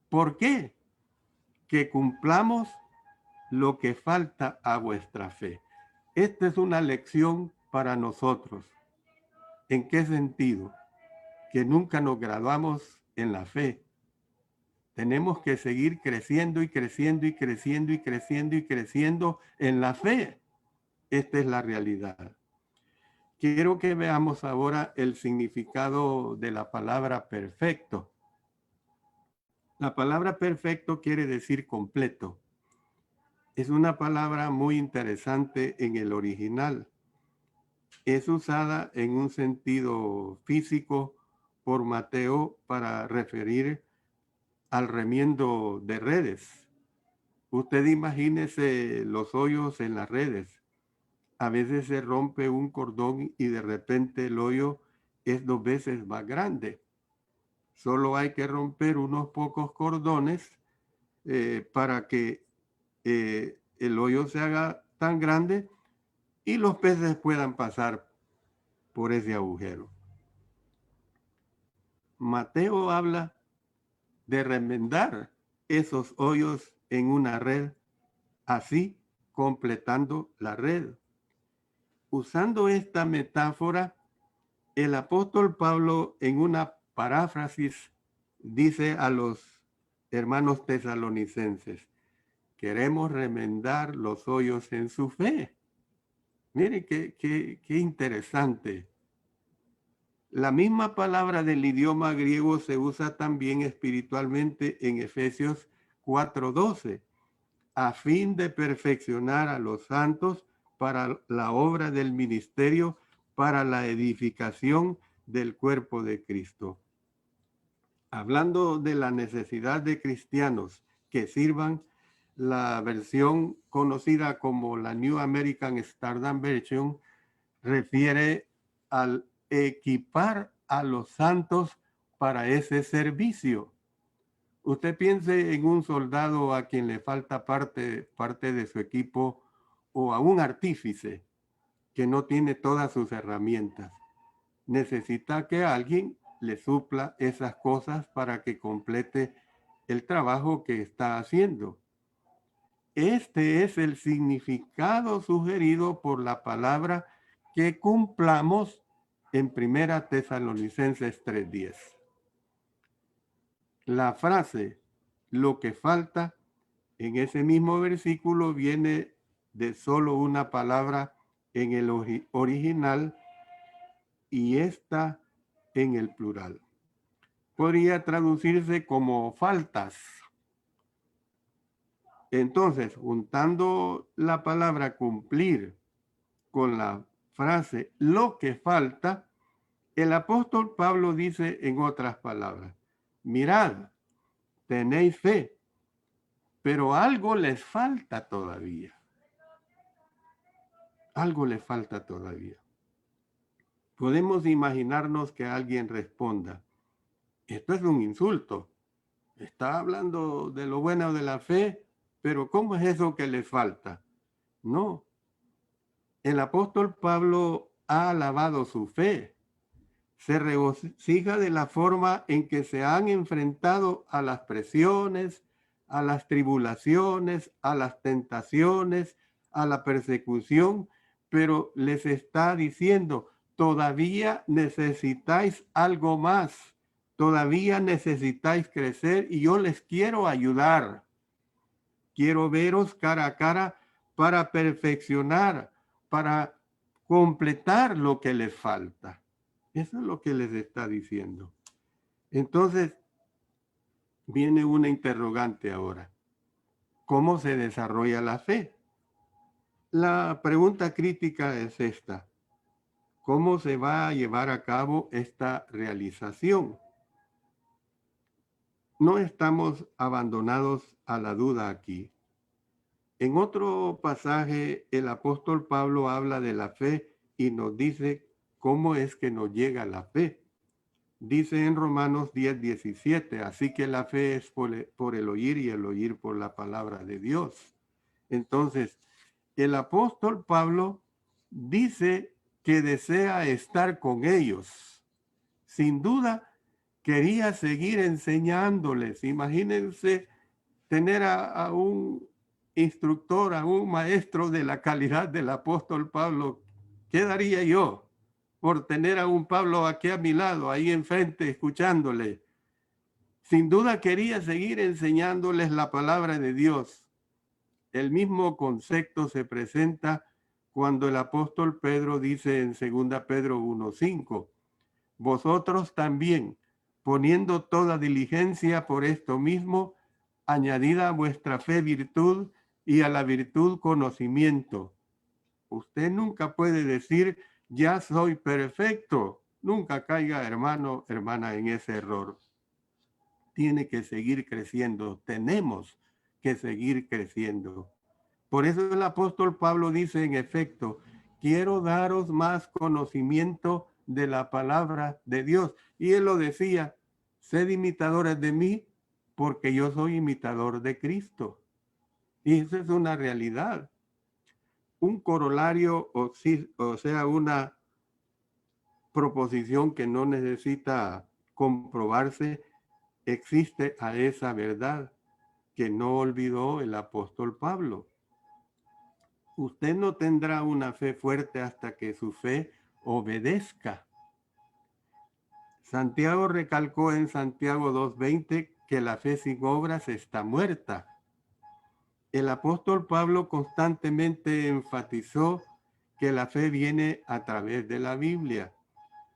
¿Por qué? Que cumplamos lo que falta a vuestra fe. Esta es una lección para nosotros. ¿En qué sentido? que nunca nos graduamos en la fe. Tenemos que seguir creciendo y creciendo y creciendo y creciendo y creciendo en la fe. Esta es la realidad. Quiero que veamos ahora el significado de la palabra perfecto. La palabra perfecto quiere decir completo. Es una palabra muy interesante en el original. Es usada en un sentido físico por Mateo para referir al remiendo de redes. Usted imagínese los hoyos en las redes. A veces se rompe un cordón y de repente el hoyo es 2 veces más grande. Solo hay que romper unos pocos cordones para que el hoyo se haga tan grande y los peces puedan pasar por ese agujero. Mateo habla de remendar esos hoyos en una red, así completando la red. Usando esta metáfora, el apóstol Pablo en una paráfrasis dice a los hermanos tesalonicenses: queremos remendar los hoyos en su fe. Mire qué interesante. La misma palabra del idioma griego se usa también espiritualmente en Efesios 4:12, a fin de perfeccionar a los santos para la obra del ministerio, para la edificación del cuerpo de Cristo. Hablando de la necesidad de cristianos que sirvan, la versión conocida como la New American Standard Version refiere al equipar a los santos para ese servicio. Usted piense en un soldado a quien le falta parte de su equipo, o a un artífice que no tiene todas sus herramientas. Necesita que alguien le supla esas cosas para que complete el trabajo que está haciendo. Este es el significado sugerido por la palabra que cumplamos en 1 Tesalonicenses 3:10. La frase "lo que falta" en ese mismo versículo viene de solo una palabra en el original y esta en el plural. Podría traducirse como faltas. Entonces, juntando la palabra cumplir con la frase "lo que falta", el apóstol Pablo dice en otras palabras: mirad, tenéis fe, pero algo les falta todavía. Algo les falta todavía. Podemos imaginarnos que alguien responda: esto es un insulto. Está hablando de lo bueno de la fe, pero ¿cómo es eso que les falta? No. El apóstol Pablo ha alabado su fe. Se regocija de la forma en que se han enfrentado a las presiones, a las tribulaciones, a las tentaciones, a la persecución, pero les está diciendo: todavía necesitáis algo más, todavía necesitáis crecer y yo les quiero ayudar. Quiero veros cara a cara para perfeccionar, para completar lo que les falta. Eso es lo que les está diciendo. Entonces, viene una interrogante ahora. ¿Cómo se desarrolla la fe? La pregunta crítica es esta: ¿cómo se va a llevar a cabo esta realización? No estamos abandonados a la duda aquí. En otro pasaje, el apóstol Pablo habla de la fe y nos dice cómo es que nos llega la fe. Dice en Romanos 10:17, así que la fe es por el oír y el oír por la palabra de Dios. Entonces, el apóstol Pablo dice que desea estar con ellos. Sin duda, quería seguir enseñándoles. Imagínense tener a un instructor, a un maestro de la calidad del apóstol Pablo. ¿Qué daría yo? por tener a un Pablo aquí a mi lado, ahí enfrente, escuchándole. Sin duda quería seguir enseñándoles la palabra de Dios. El mismo concepto se presenta cuando el apóstol Pedro dice en 2 Pedro 1:5, vosotros también, poniendo toda diligencia por esto mismo, añadida a vuestra fe virtud y a la virtud conocimiento. Usted nunca puede decir, ya soy perfecto. Nunca caiga, hermano, hermana, en ese error. Tiene que seguir creciendo. Tenemos que seguir creciendo. Por eso el apóstol Pablo dice, en efecto, quiero daros más conocimiento de la palabra de Dios. Y él lo decía, sed imitadores de mí, porque yo soy imitador de Cristo. Y eso es una realidad. Un corolario, o sea, una proposición que no necesita comprobarse, existe a esa verdad que no olvidó el apóstol Pablo. Usted no tendrá una fe fuerte hasta que su fe obedezca. Santiago recalcó en Santiago 2:20 que la fe sin obras está muerta. El apóstol Pablo constantemente enfatizó que la fe viene a través de la Biblia.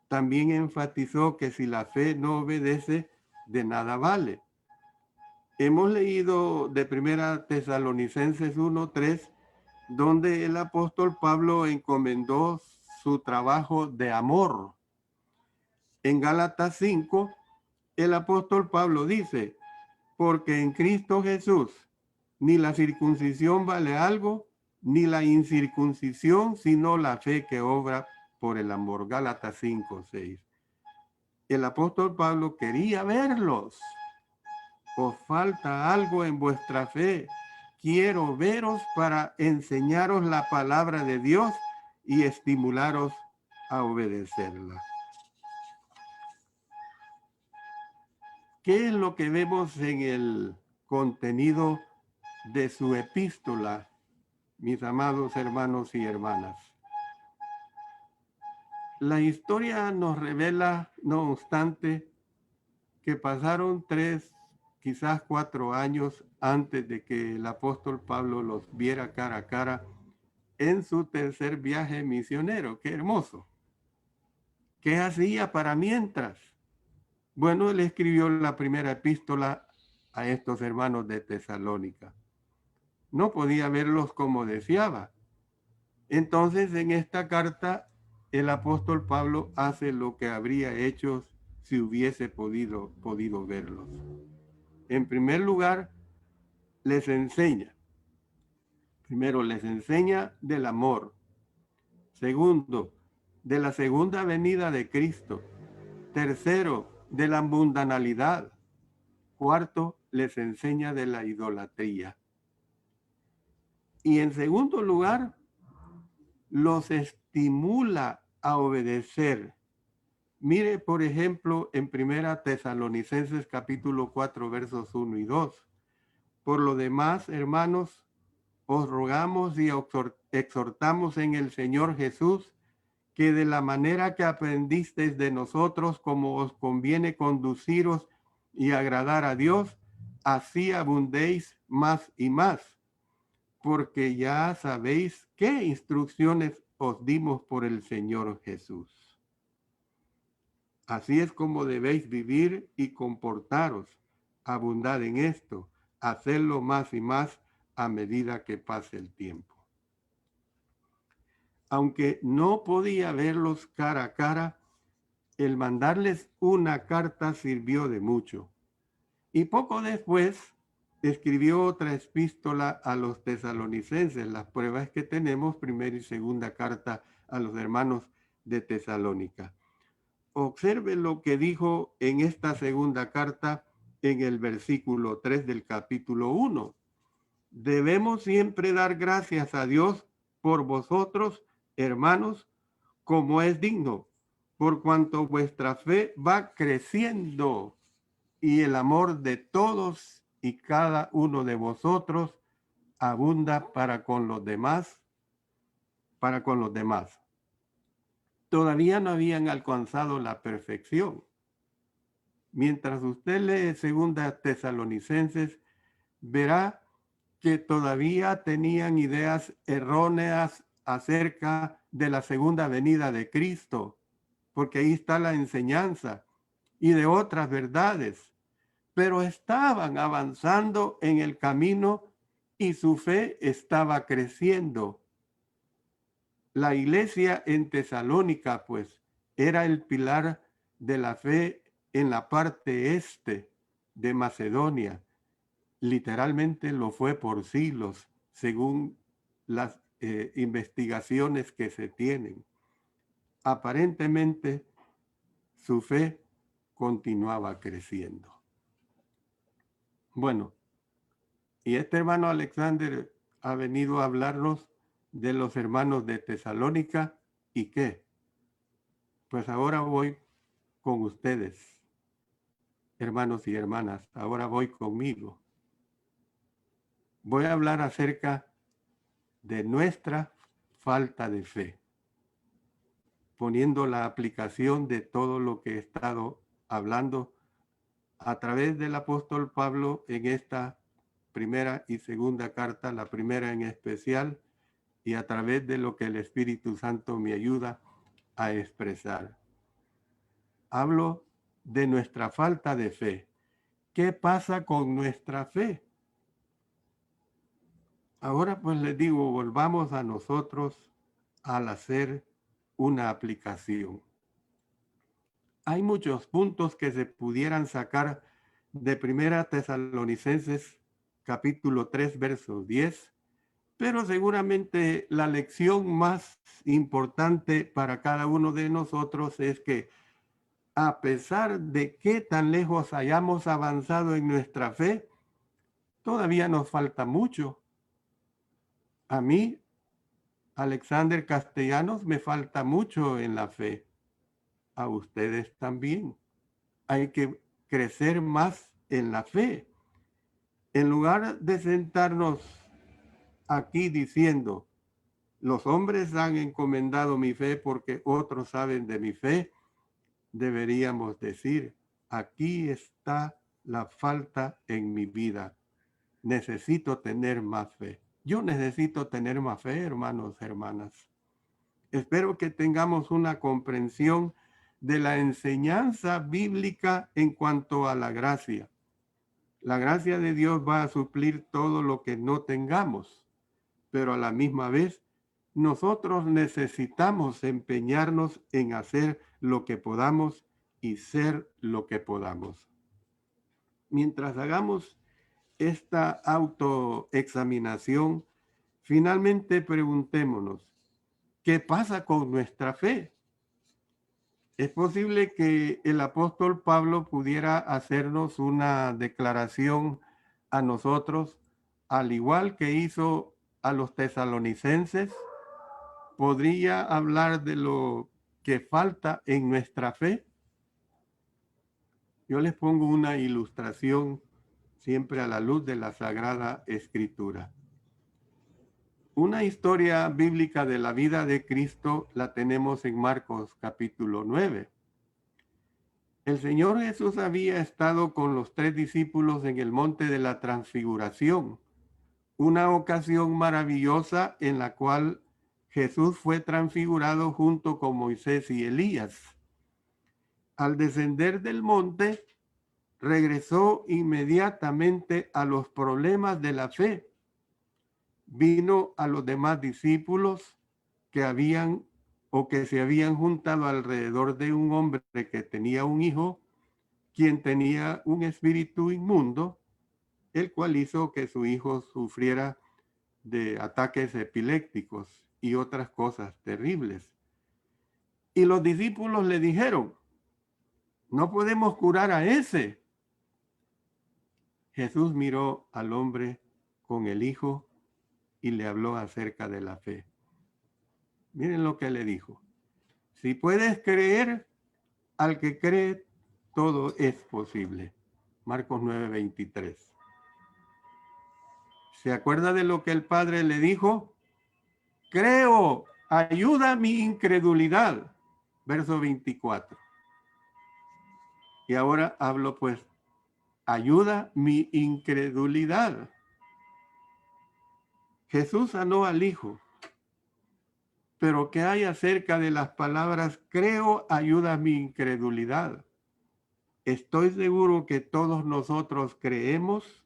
También enfatizó que si la fe no obedece, de nada vale. Hemos leído de 1 Tesalonicenses 1:3, donde el apóstol Pablo encomendó su trabajo de amor. En Gálatas 5, el apóstol Pablo dice, porque en Cristo Jesús ni la circuncisión vale algo, ni la incircuncisión, sino la fe que obra por el amor. Gálatas 5:6. El apóstol Pablo quería verlos. Os falta algo en vuestra fe. Quiero veros para enseñaros la palabra de Dios y estimularos a obedecerla. ¿Qué es lo que vemos en el contenido de su epístola, mis amados hermanos y hermanas? La historia nos revela, no obstante, que pasaron 3, quizás 4 años antes de que el apóstol Pablo los viera cara a cara en su tercer viaje misionero. ¡Qué hermoso! ¿Qué hacía para mientras? Bueno, él escribió la primera epístola a estos hermanos de Tesalónica. No podía verlos como deseaba. Entonces, en esta carta, el apóstol Pablo hace lo que habría hecho si hubiese podido verlos. En primer lugar, les enseña. Primero, les enseña del amor. Segundo, de la segunda venida de Cristo. Tercero, de la mundanalidad. Cuarto, les enseña de la idolatría. Y en segundo lugar, los estimula a obedecer. Mire, por ejemplo, en 1 Tesalonicenses capítulo 4, versos 1 y 2. Por lo demás, hermanos, os rogamos y exhortamos en el Señor Jesús que de la manera que aprendisteis de nosotros, como os conviene conduciros y agradar a Dios, así abundéis más y más, porque ya sabéis qué instrucciones os dimos por el Señor Jesús. Así es como debéis vivir y comportaros, abundad en esto, hacerlo más y más a medida que pase el tiempo. Aunque no podía verlos cara a cara, el mandarles una carta sirvió de mucho. Y poco después escribió otra epístola a los tesalonicenses. Las pruebas que tenemos, primera y segunda carta a los hermanos de Tesalónica. Observe lo que dijo en esta segunda carta en el versículo 3 del capítulo 1. Debemos siempre dar gracias a Dios por vosotros, hermanos, como es digno, por cuanto vuestra fe va creciendo y el amor de todos y cada uno de vosotros abunda para con los demás, todavía no habían alcanzado la perfección. Mientras usted lee Segunda Tesalonicenses, verá que todavía tenían ideas erróneas acerca de la segunda venida de Cristo, porque ahí está la enseñanza, y de otras verdades, pero estaban avanzando en el camino y su fe estaba creciendo. La iglesia en Tesalónica, pues, era el pilar de la fe en la parte este de Macedonia. Literalmente lo fue por siglos, según las investigaciones que se tienen. Aparentemente, su fe continuaba creciendo. Bueno, y este hermano Alexander ha venido a hablarnos de los hermanos de Tesalónica. ¿Y qué? Pues ahora voy con ustedes, hermanos y hermanas. Ahora voy conmigo. Voy a hablar acerca de nuestra falta de fe, poniendo la aplicación de todo lo que he estado hablando a través del apóstol Pablo en esta primera y segunda carta, la primera en especial, y a través de lo que el Espíritu Santo me ayuda a expresar. Hablo de nuestra falta de fe. ¿Qué pasa con nuestra fe? Ahora pues les digo, volvamos a nosotros al hacer una aplicación. Hay muchos puntos que se pudieran sacar de Primera Tesalonicenses capítulo 3, verso 10, pero seguramente la lección más importante para cada uno de nosotros es que a pesar de que tan lejos hayamos avanzado en nuestra fe, todavía nos falta mucho. A mí, Alexander Castellanos, me falta mucho en la fe. A ustedes también. Hay que crecer más en la fe. En lugar de sentarnos aquí diciendo, los hombres han encomendado mi fe porque otros saben de mi fe, deberíamos decir, aquí está la falta en mi vida. Necesito tener más fe. Yo necesito tener más fe, hermanos, hermanas. Espero que tengamos una comprensión de la enseñanza bíblica en cuanto a la gracia. La gracia de Dios va a suplir todo lo que no tengamos, pero a la misma vez nosotros necesitamos empeñarnos en hacer lo que podamos y ser lo que podamos. Mientras hagamos esta autoexaminación, finalmente preguntémonos, ¿qué pasa con nuestra fe? Es posible que el apóstol Pablo pudiera hacernos una declaración a nosotros, al igual que hizo a los tesalonicenses. Podría hablar de lo que falta en nuestra fe. Yo les pongo una ilustración siempre a la luz de la Sagrada Escritura. Una historia bíblica de la vida de Cristo la tenemos en Marcos capítulo 9. El Señor Jesús había estado con los 3 discípulos en el monte de la Transfiguración, una ocasión maravillosa en la cual Jesús fue transfigurado junto con Moisés y Elías. Al descender del monte, regresó inmediatamente a los problemas de la fe. Vino a los demás discípulos que habían o que se habían juntado alrededor de un hombre que tenía un hijo, quien tenía un espíritu inmundo, el cual hizo que su hijo sufriera de ataques epilépticos y otras cosas terribles. Y los discípulos le dijeron, no podemos curar a ese. Jesús miró al hombre con el hijo y le habló acerca de la fe. Miren lo que le dijo. Si puedes creer, al que cree, todo es posible. Marcos 9:23. ¿Se acuerda de lo que el Padre le dijo? Creo, ayuda mi incredulidad. verso 24. Y ahora hablo pues, ayuda mi incredulidad. Jesús sanó al hijo, pero ¿qué hay acerca de las palabras creo ayuda mi incredulidad? Estoy seguro que todos nosotros creemos,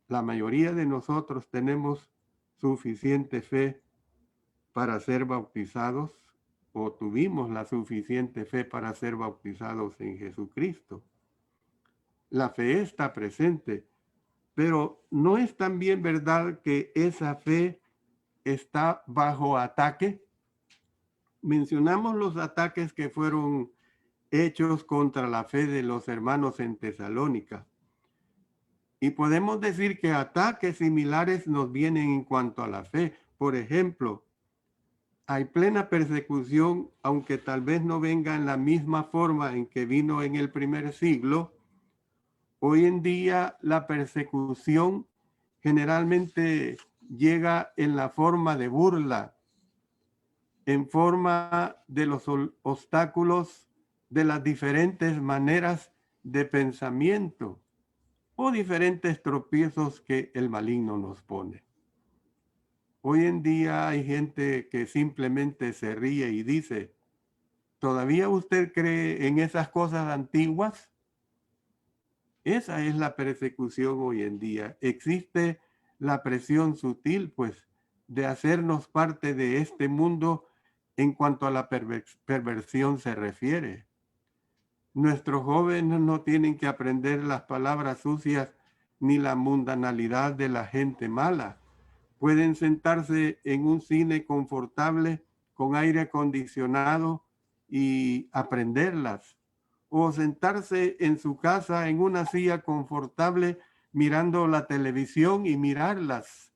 la mayoría de nosotros tenemos suficiente fe para ser bautizados o tuvimos la suficiente fe para ser bautizados en Jesucristo. La fe está presente, pero ¿no es también verdad que esa fe está bajo ataque? Mencionamos los ataques que fueron hechos contra la fe de los hermanos en Tesalónica. Y podemos decir que ataques similares nos vienen en cuanto a la fe. Por ejemplo, hay plena persecución, aunque tal vez no venga en la misma forma en que vino en el primer siglo. Hoy en día la persecución generalmente llega en la forma de burla, en forma de los obstáculos de las diferentes maneras de pensamiento o diferentes tropiezos que el maligno nos pone. Hoy en día hay gente que simplemente se ríe y dice, ¿todavía usted cree en esas cosas antiguas? Esa es la persecución hoy en día. Existe la presión sutil, pues, de hacernos parte de este mundo en cuanto a la perversión se refiere. Nuestros jóvenes no tienen que aprender las palabras sucias ni la mundanalidad de la gente mala. Pueden sentarse en un cine confortable con aire acondicionado y aprenderlas. O sentarse en su casa en una silla confortable mirando la televisión y mirarlas.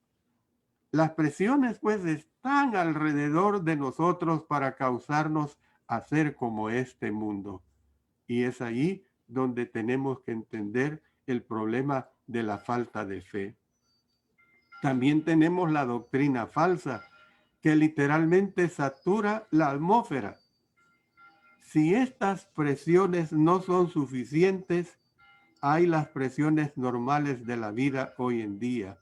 Las presiones pues están alrededor de nosotros para causarnos a ser como este mundo. Y es ahí donde tenemos que entender el problema de la falta de fe. También tenemos la doctrina falsa, que literalmente satura la atmósfera. Si estas presiones no son suficientes, hay las presiones normales de la vida hoy en día.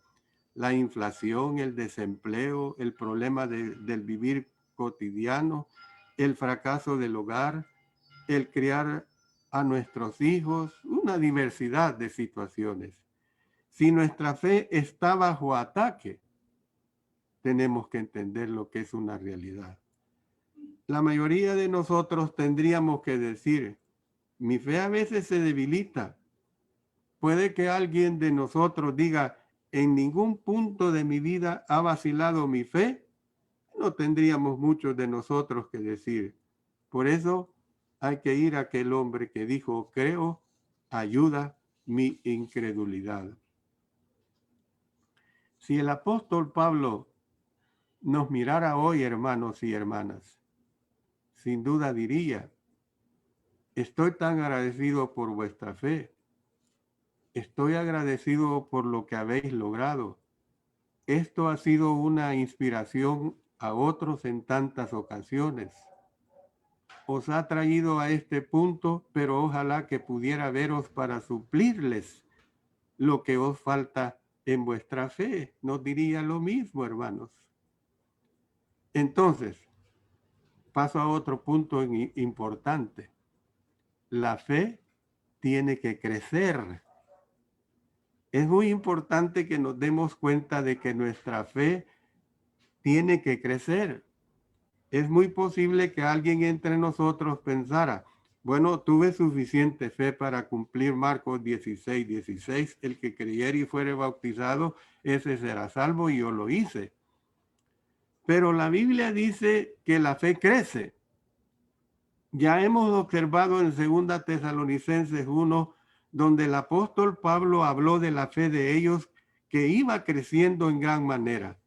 La inflación, el desempleo, el problema del vivir cotidiano, el fracaso del hogar, el criar a nuestros hijos, una diversidad de situaciones. Si nuestra fe está bajo ataque, tenemos que entender lo que es una realidad. La mayoría de nosotros tendríamos que decir, mi fe a veces se debilita. Puede que alguien de nosotros diga, en ningún punto de mi vida ha vacilado mi fe. No tendríamos muchos de nosotros que decir. Por eso hay que ir a aquel hombre que dijo, creo, ayuda mi incredulidad. Si el apóstol Pablo nos mirara hoy, hermanos y hermanas, sin duda diría, estoy tan agradecido por vuestra fe. Estoy agradecido por lo que habéis logrado. Esto ha sido una inspiración a otros en tantas ocasiones. Os ha traído a este punto, pero ojalá que pudiera veros para suplirles lo que os falta en vuestra fe. Nos diría lo mismo, hermanos. Entonces, paso a otro punto importante. La fe tiene que crecer. Es muy importante que nos demos cuenta de que nuestra fe tiene que crecer. Es muy posible que alguien entre nosotros pensara, bueno, tuve suficiente fe para cumplir Marcos 16:16, el que creyere y fuere bautizado, ese será salvo, y yo lo hice. Pero la Biblia dice que la fe crece. Ya hemos observado en 2 Tesalonicenses 1, donde el apóstol Pablo habló de la fe de ellos que iba creciendo en gran manera.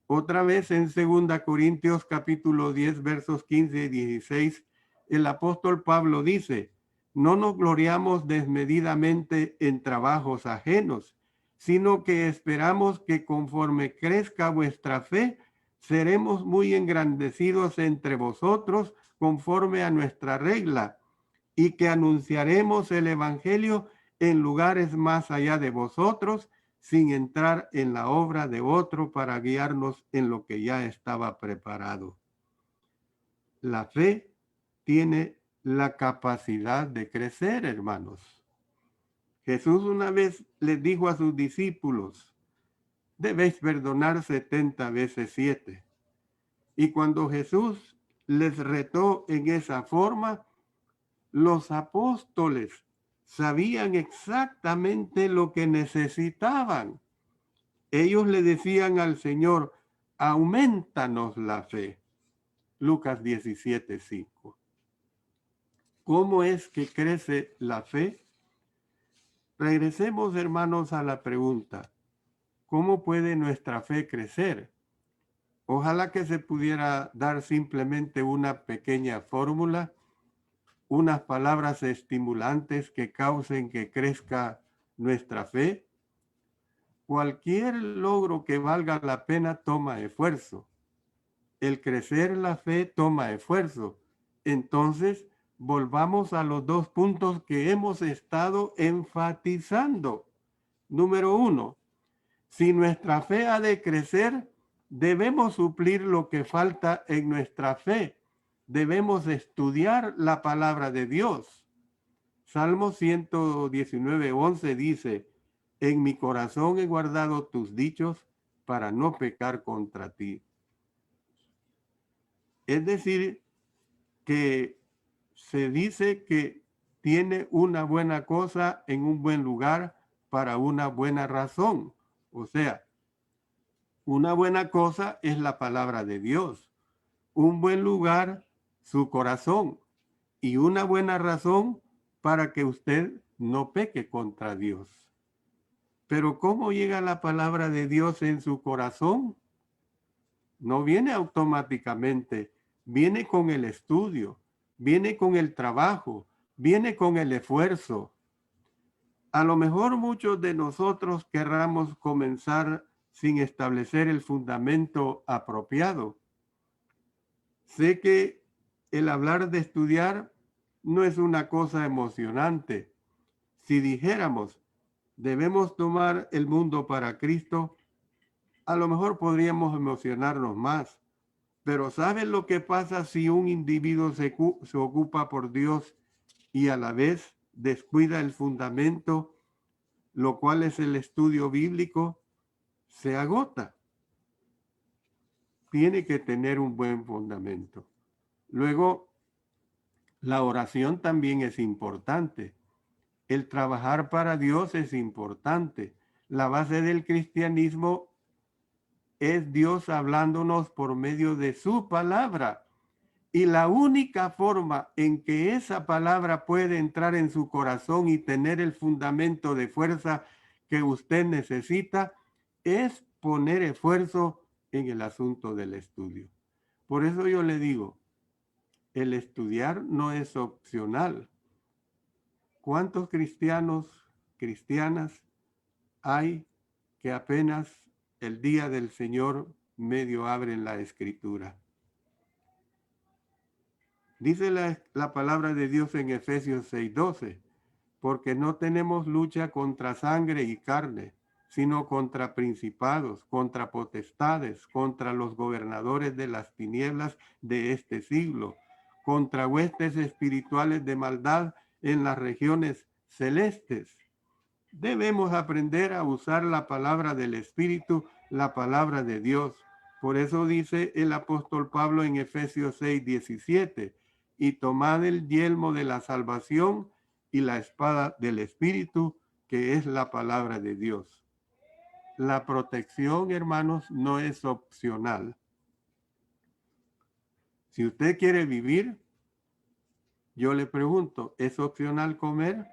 Otra vez en 2 Corintios capítulo 10, versos 15 y 16, el apóstol Pablo dice, no nos gloriamos desmedidamente en trabajos ajenos, sino que esperamos que conforme crezca vuestra fe, seremos muy engrandecidos entre vosotros conforme a nuestra regla, y que anunciaremos el evangelio en lugares más allá de vosotros, sin entrar en la obra de otro para guiarnos en lo que ya estaba preparado. La fe tiene la capacidad de crecer, hermanos. Jesús una vez les dijo a sus discípulos: debéis perdonar 70 veces 7. Y cuando Jesús les retó en esa forma, los apóstoles sabían exactamente lo que necesitaban. Ellos le decían al Señor: aumentanos la fe. Lucas 17:5. ¿Cómo es que crece la fe? Regresemos, hermanos, a la pregunta: ¿cómo puede nuestra fe crecer? Ojalá que se pudiera dar simplemente una pequeña fórmula, unas palabras estimulantes que causen que crezca nuestra fe. Cualquier logro que valga la pena toma esfuerzo. El crecer la fe toma esfuerzo. Entonces, volvamos a los dos puntos que hemos estado enfatizando. Número 1, si nuestra fe ha de crecer, debemos suplir lo que falta en nuestra fe. Debemos estudiar la palabra de Dios. Salmo 119:11 dice: en mi corazón he guardado tus dichos para no pecar contra ti. Es decir, que se dice que tiene una buena cosa en un buen lugar para una buena razón. O sea, una buena cosa es la palabra de Dios, un buen lugar, su corazón, y una buena razón para que usted no peque contra Dios. Pero ¿cómo llega la palabra de Dios en su corazón? No viene automáticamente, viene con el estudio, viene con el trabajo, viene con el esfuerzo. A lo mejor muchos de nosotros querramos comenzar sin establecer el fundamento apropiado. Sé que el hablar de estudiar no es una cosa emocionante. Si dijéramos: debemos tomar el mundo para Cristo, a lo mejor podríamos emocionarnos más. Pero ¿saben lo que pasa si un individuo se ocupa por Dios y a la vez descuida el fundamento, lo cual es el estudio bíblico? Se agota. Tiene que tener un buen fundamento. Luego, la oración también es importante. El trabajar para Dios es importante. La base del cristianismo es Dios hablándonos por medio de su palabra. Y la única forma en que esa palabra puede entrar en su corazón y tener el fundamento de fuerza que usted necesita es poner esfuerzo en el asunto del estudio. Por eso yo le digo, el estudiar no es opcional. ¿Cuántos cristianas hay que apenas el día del Señor medio abren la escritura? Dice la palabra de Dios en Efesios 6:12, porque no tenemos lucha contra sangre y carne, sino contra principados, contra potestades, contra los gobernadores de las tinieblas de este siglo, contra huestes espirituales de maldad en las regiones celestes. Debemos aprender a usar la palabra del Espíritu, la palabra de Dios. Por eso dice el apóstol Pablo en Efesios 6:17, y tomad el yelmo de la salvación y la espada del Espíritu, que es la palabra de Dios. La protección, hermanos, no es opcional. Si usted quiere vivir, yo le pregunto, ¿es opcional comer?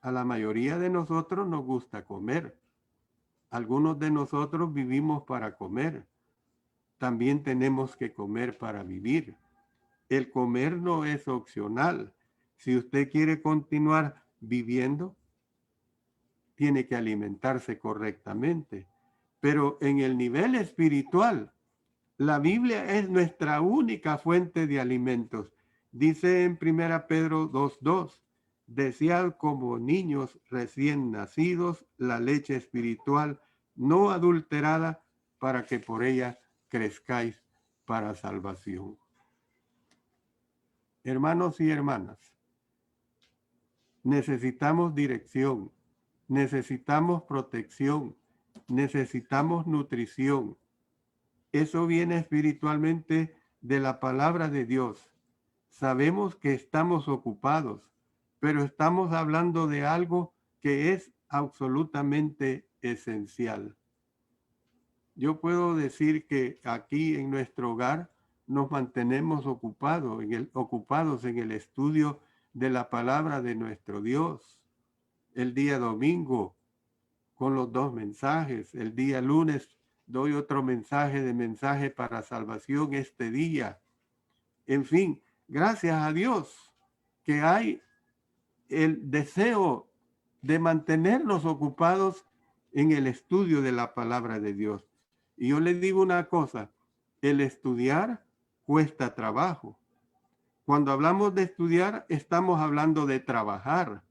A la mayoría de nosotros nos gusta comer. Algunos de nosotros vivimos para comer. También tenemos que comer para vivir. El comer no es opcional. Si usted quiere continuar viviendo, tiene que alimentarse correctamente. Pero en el nivel espiritual, la Biblia es nuestra única fuente de alimentos. Dice en 1 Pedro 2:2, desead como niños recién nacidos la leche espiritual no adulterada para que por ella crezcáis para salvación. Hermanos y hermanas, necesitamos dirección, necesitamos protección, necesitamos nutrición. Eso viene espiritualmente de la palabra de Dios. Sabemos que estamos ocupados, pero estamos hablando de algo que es absolutamente esencial. Yo puedo decir que aquí en nuestro hogar nos mantenemos ocupados en el estudio de la palabra de nuestro Dios. El día domingo con los 2 mensajes, el día lunes doy otro mensaje para salvación este día. En fin, gracias a Dios que hay el deseo de mantenernos ocupados en el estudio de la palabra de Dios. Y yo le digo una cosa, el estudiar cuesta trabajo. Cuando hablamos de estudiar, estamos hablando de trabajar.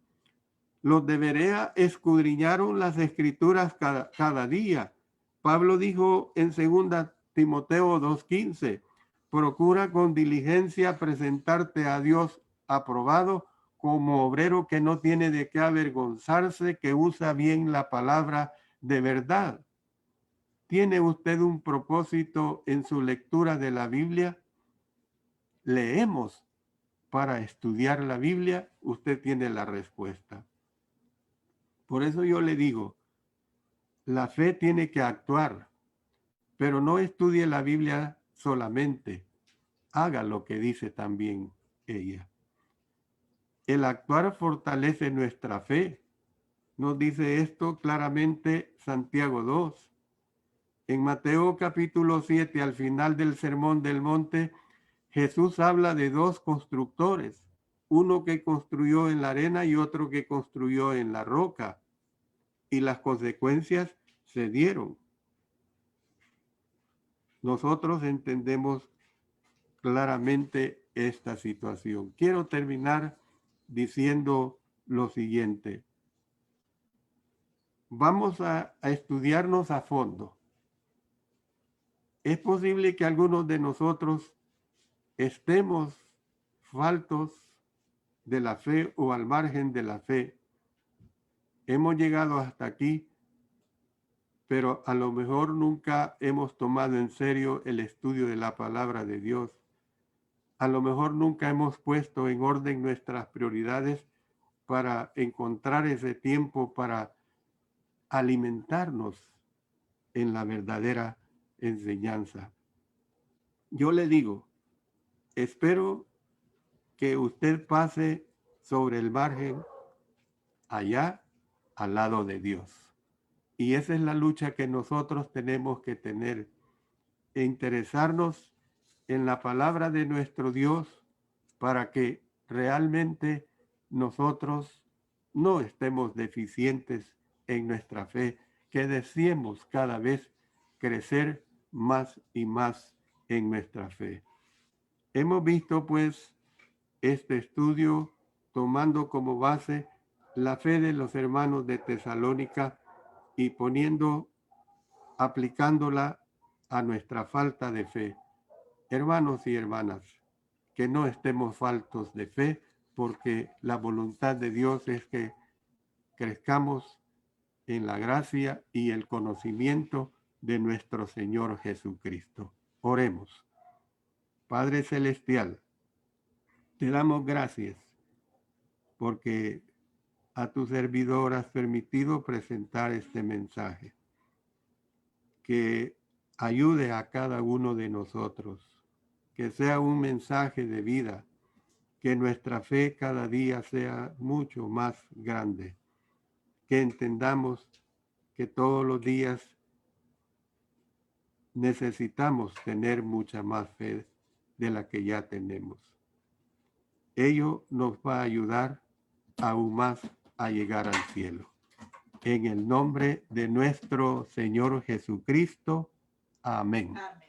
Los de Berea escudriñaron las escrituras cada día. Pablo dijo en 2 Timoteo 2:15, procura con diligencia presentarte a Dios aprobado como obrero que no tiene de qué avergonzarse, que usa bien la palabra de verdad. ¿Tiene usted un propósito en su lectura de la Biblia? ¿Leemos para estudiar la Biblia? Usted tiene la respuesta. Por eso yo le digo, la fe tiene que actuar, pero no estudie la Biblia solamente, haga lo que dice también ella. El actuar fortalece nuestra fe. Nos dice esto claramente Santiago 2. En Mateo capítulo 7, al final del Sermón del Monte, Jesús habla de 2 constructores, uno que construyó en la arena y otro que construyó en la roca. Y las consecuencias se dieron. Nosotros entendemos claramente esta situación. Quiero terminar diciendo lo siguiente. Vamos a estudiarnos a fondo. Es posible que algunos de nosotros estemos faltos de la fe o al margen de la fe. Hemos llegado hasta aquí, pero a lo mejor nunca hemos tomado en serio el estudio de la palabra de Dios. A lo mejor nunca hemos puesto en orden nuestras prioridades para encontrar ese tiempo para alimentarnos en la verdadera enseñanza. Yo le digo, espero que usted pase sobre el margen allá al lado de Dios. Y esa es la lucha que nosotros tenemos que tener, e interesarnos en la palabra de nuestro Dios para que realmente nosotros no estemos deficientes en nuestra fe, que deseemos cada vez crecer más y más en nuestra fe. Hemos visto pues este estudio tomando como base la fe de los hermanos de Tesalónica y aplicándola a nuestra falta de fe. Hermanos y hermanas, que no estemos faltos de fe, porque la voluntad de Dios es que crezcamos en la gracia y el conocimiento de nuestro Señor Jesucristo. Oremos. Padre Celestial, te damos gracias porque a tu servidor has permitido presentar este mensaje, que ayude a cada uno de nosotros, que sea un mensaje de vida, que nuestra fe cada día sea mucho más grande, que entendamos que todos los días necesitamos tener mucha más fe de la que ya tenemos. Ello nos va a ayudar aún más a llegar al cielo. en el nombre de nuestro Señor Jesucristo. Amén. Amén.